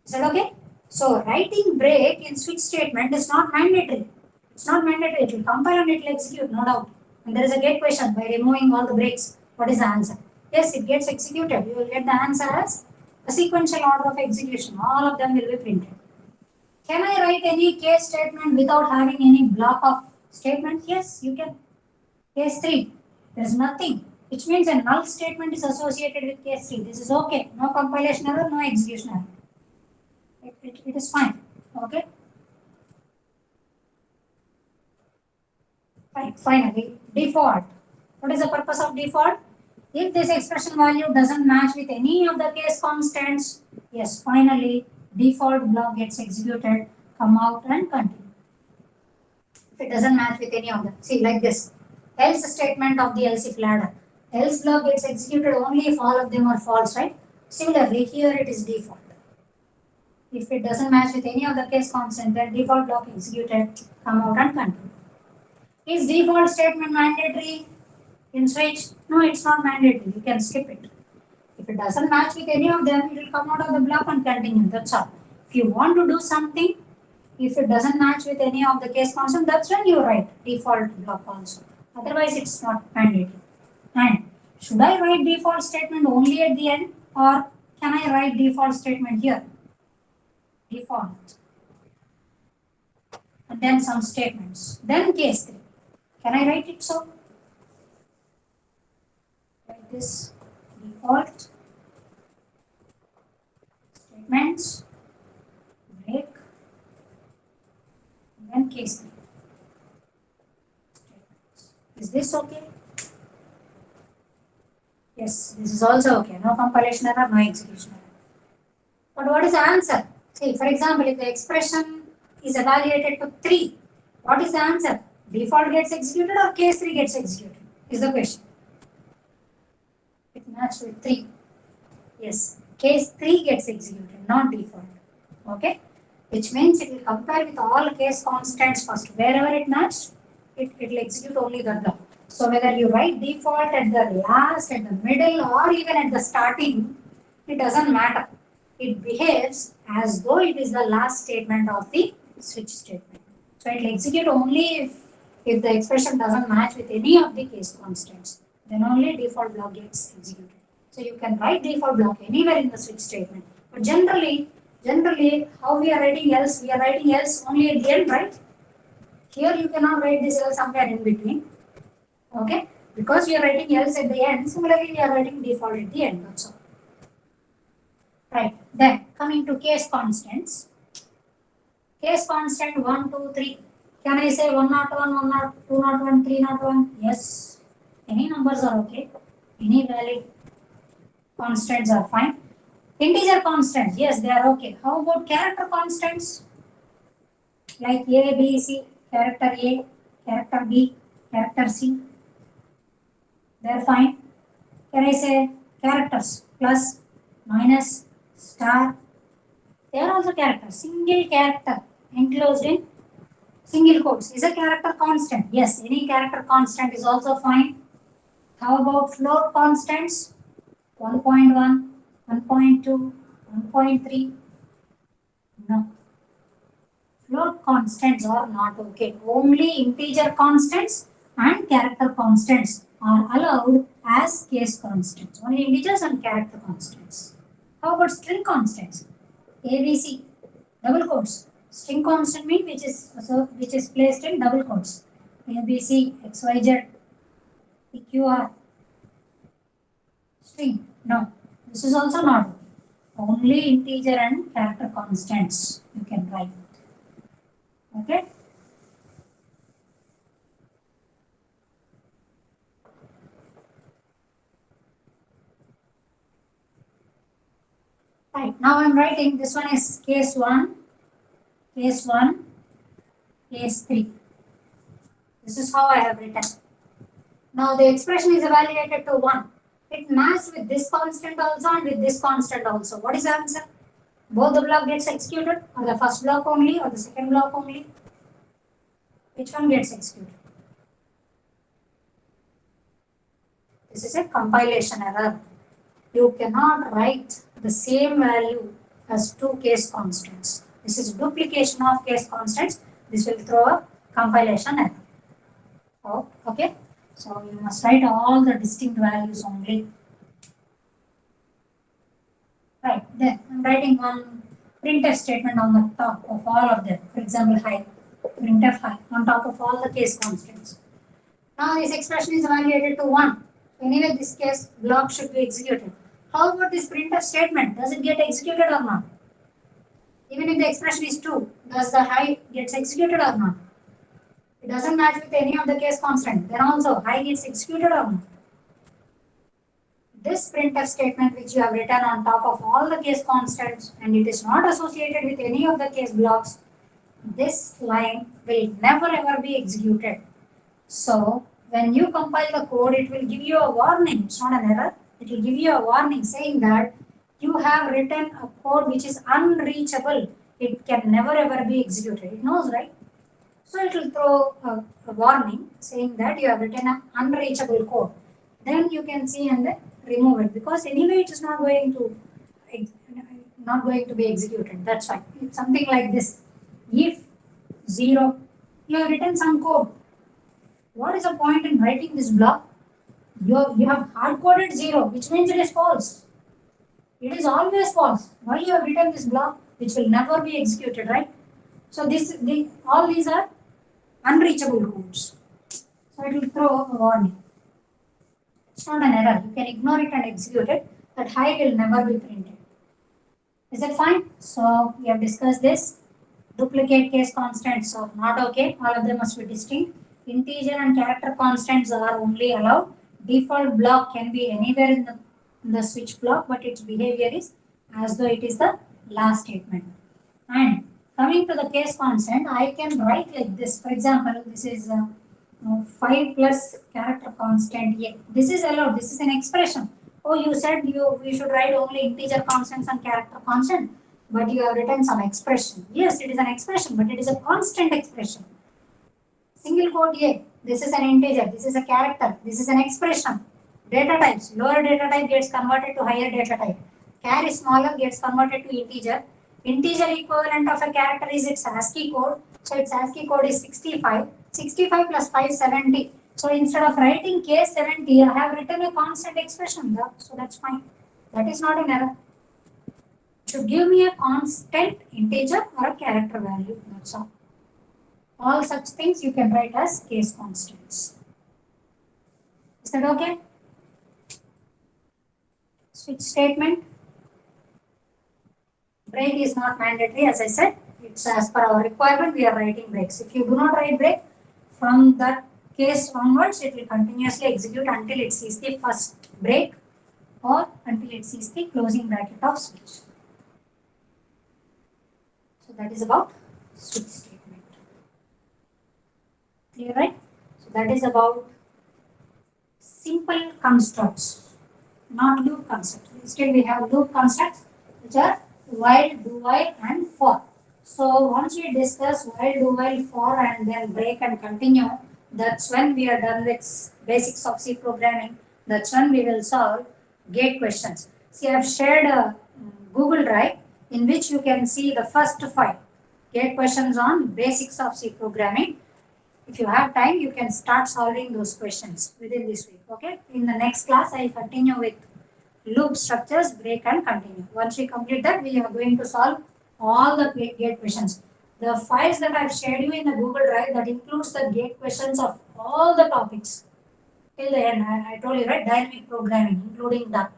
Is that okay? So writing break in switch statement is not mandatory. It's not mandatory. It will compile and it will execute, no doubt. And there is a gate question by removing all the breaks. What is the answer? Yes, it gets executed. You will get the answer as a sequential order of execution. All of them will be printed. Can I write any case statement without having any block of statement? Yes, you can. Case 3, there is nothing, which means a null statement is associated with case 3. This is okay. No compilation error, no execution error. It is fine. Okay. Right. Finally, default. What is the purpose of default? If this expression value doesn't match with any of the case constants, yes, finally, default block gets executed, come out and continue. If it doesn't match with any of them, see like this, else statement of the else if ladder. Else block gets executed only if all of them are false, right? Similarly, here it is default. If it doesn't match with any of the case constant, then default block executed, come out and continue. Is default statement mandatory in switch? No, it's not mandatory. You can skip it. If it doesn't match with any of them, it will come out of the block and continue. That's all. If you want to do something, if it doesn't match with any of the case constant, that's when you write default block also. Otherwise, it's not mandatory. And should I write default statement only at the end, or can I write default statement here? Default. And then some statements. Then case 3. Can I write it so? Write this default statements, break, and then case 3. Statements. Is this okay? Yes, this is also okay. No compilation error, no execution error. But what is the answer? See, for example, if the expression is evaluated to 3, what is the answer? Default gets executed or case 3 gets executed? Is the question. It matches with 3. Yes, case 3 gets executed, not default. Okay? Which means it will compare with all case constants first. Wherever it matched, it will execute only the block. So whether you write default at the last, at the middle, or even at the starting, it doesn't matter. It behaves as though it is the last statement of the switch statement. So it will execute only if the expression doesn't match with any of the case constants. Then only default block gets executed. So you can write default block anywhere in the switch statement. But generally, how we are writing else? We are writing else only at the end, right? Here you cannot write this else somewhere in between. Okay? Because we are writing else at the end, similarly we are writing default at the end also. Right. Then coming to case constants. Case constant 1, 2, 3. Can I say 101, 102, 201, 301? Yes. Any numbers are okay. Any valid constants are fine. Integer constants, yes, they are okay. How about character constants? Like A, B, C, character A, character B, character C. They are fine. Can I say characters? Plus, minus, star. They are also characters. Single character enclosed in single quotes is a character constant. Yes, any character constant is also fine. How about float constants? 1.1, 1.2, 1.3. No. Float constants are not okay. Only integer constants and character constants are allowed as case constants. Only integers and character constants. How about string constants? ABC, double quotes. String constant mean which is placed in double quotes. ABC, XYZ, PQR, string. No, this is also not. Only integer and character constants you can write. Okay. Right, now I'm writing, this one is case 1, case 1, case 3. This is how I have written. Now the expression is evaluated to 1. It matches with this constant also and with this constant also. What is the answer? Both the block gets executed, or the first block only, or the second block only? Which one gets executed? This is a compilation error. You cannot write the same value as two case constants. This is duplication of case constants. This will throw a compilation error. Oh, okay. So you must write all the distinct values only. Right, then I'm writing one printf statement on the top of all of them. For example, high, printf high on top of all the case constants. Now this expression is evaluated to 1. Anyway, this case block should be executed. How about this printf statement? Does it get executed or not? Even if the expression is 2, does the high gets executed or not? It doesn't match with any of the case constant. Then also high gets executed or not? This printf statement which you have written on top of all the case constants and it is not associated with any of the case blocks, this line will never ever be executed. So when you compile the code, it will give you a warning. It's not an error. It will give you a warning saying that you have written a code which is unreachable. It can never ever be executed. It knows, right? So it will throw a warning saying that you have written an unreachable code. Then you can see and then remove it because anyway it is not going to be executed. That's why it's something like this. If 0, you have written some code. What is the point in writing this block? You have hard coded 0, which means it is false. It is always false. Why you have written this block, which will never be executed, right? So all these are unreachable codes. So it will throw a warning. It's not an error. You can ignore it and execute it. That high will never be printed. Is that fine? So we have discussed this. Duplicate case constants are not okay. All of them must be distinct. Integer and character constants are only allowed. Default block can be anywhere in the switch block, but its behavior is as though it is the last statement. And coming to the case constant, I can write like this. For example, this is 5 plus character constant a. This is allowed. This is an expression. Oh, you said we should write only integer constants and character constant, but you have written some expression. Yes, it is an expression, but it is a constant expression. Single quote a. This is an integer. This is a character. This is an expression. Data types. Lower data type gets converted to higher data type. Char is smaller gets converted to integer. Integer equivalent of a character is its ASCII code. So its ASCII code is 65. 65 plus 5, 70. So instead of writing case 70, I have written a constant expression there. So that's fine. That is not an error. It should give me a constant integer or a character value. That's all. All such things you can write as case constants. Is that okay? Switch statement. Break is not mandatory, as I said. It's as per our requirement, we are writing breaks. If you do not write break, from that case onwards, it will continuously execute until it sees the first break or until it sees the closing bracket of switch. So that is about switch statement. Clear, right? So that is about simple constructs, not loop constructs. Instead, we have loop constructs which are while, do while, and for. So once we discuss while, do while, for, and then break and continue, that's when we are done with basics of C programming. That's when we will solve gate questions. See, I have shared a Google Drive in which you can see the first 5 gate questions on basics of C programming. If you have time, you can start solving those questions within this week. Okay. In the next class, I will continue with loop structures, break and continue. Once we complete that, we are going to solve all the gate questions. The files that I've shared you in the Google Drive, that includes the gate questions of all the topics. Till the end, I told you, right? Dynamic programming, including that.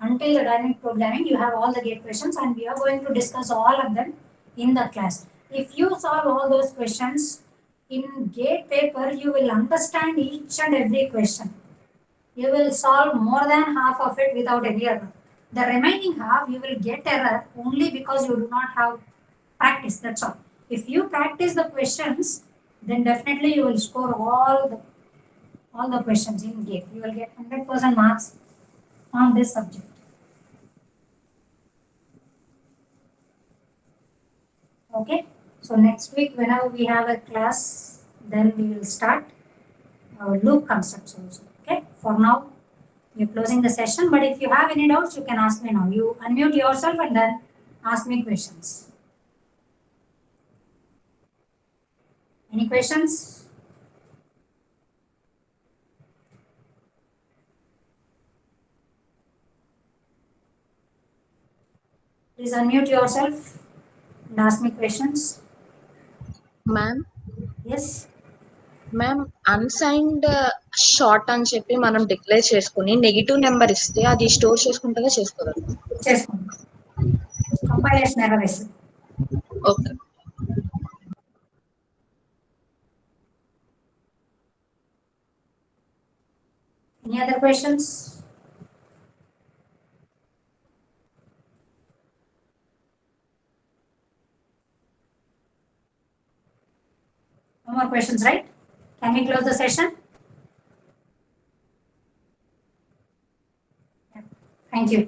Until the dynamic programming, you have all the gate questions, and we are going to discuss all of them in the class. If you solve all those questions in gate paper, you will understand each and every question. You will solve more than half of it without any error. The remaining half, you will get error only because you do not have practice. That's all. If you practice the questions, then definitely you will score all the questions in gate. You will get 100% marks on this subject. Okay. So next week, whenever we have a class, then we will start our loop concepts also. Okay. For now, we're closing the session. But if you have any doubts, you can ask me now. You unmute yourself and then ask me questions. Any questions? Please unmute yourself and ask me questions. Ma'am Yes. Ma'am unsigned short అని చెప్పి మనం declare చేసుకుని negative number ఇస్తే అది store చేసుకుంటా చేసుకోవాలి. చేసుకోండి. Compilation error ఇస్తుంది. Okay. Any other questions? No more questions, right? Can we close the session? Yeah. Thank you.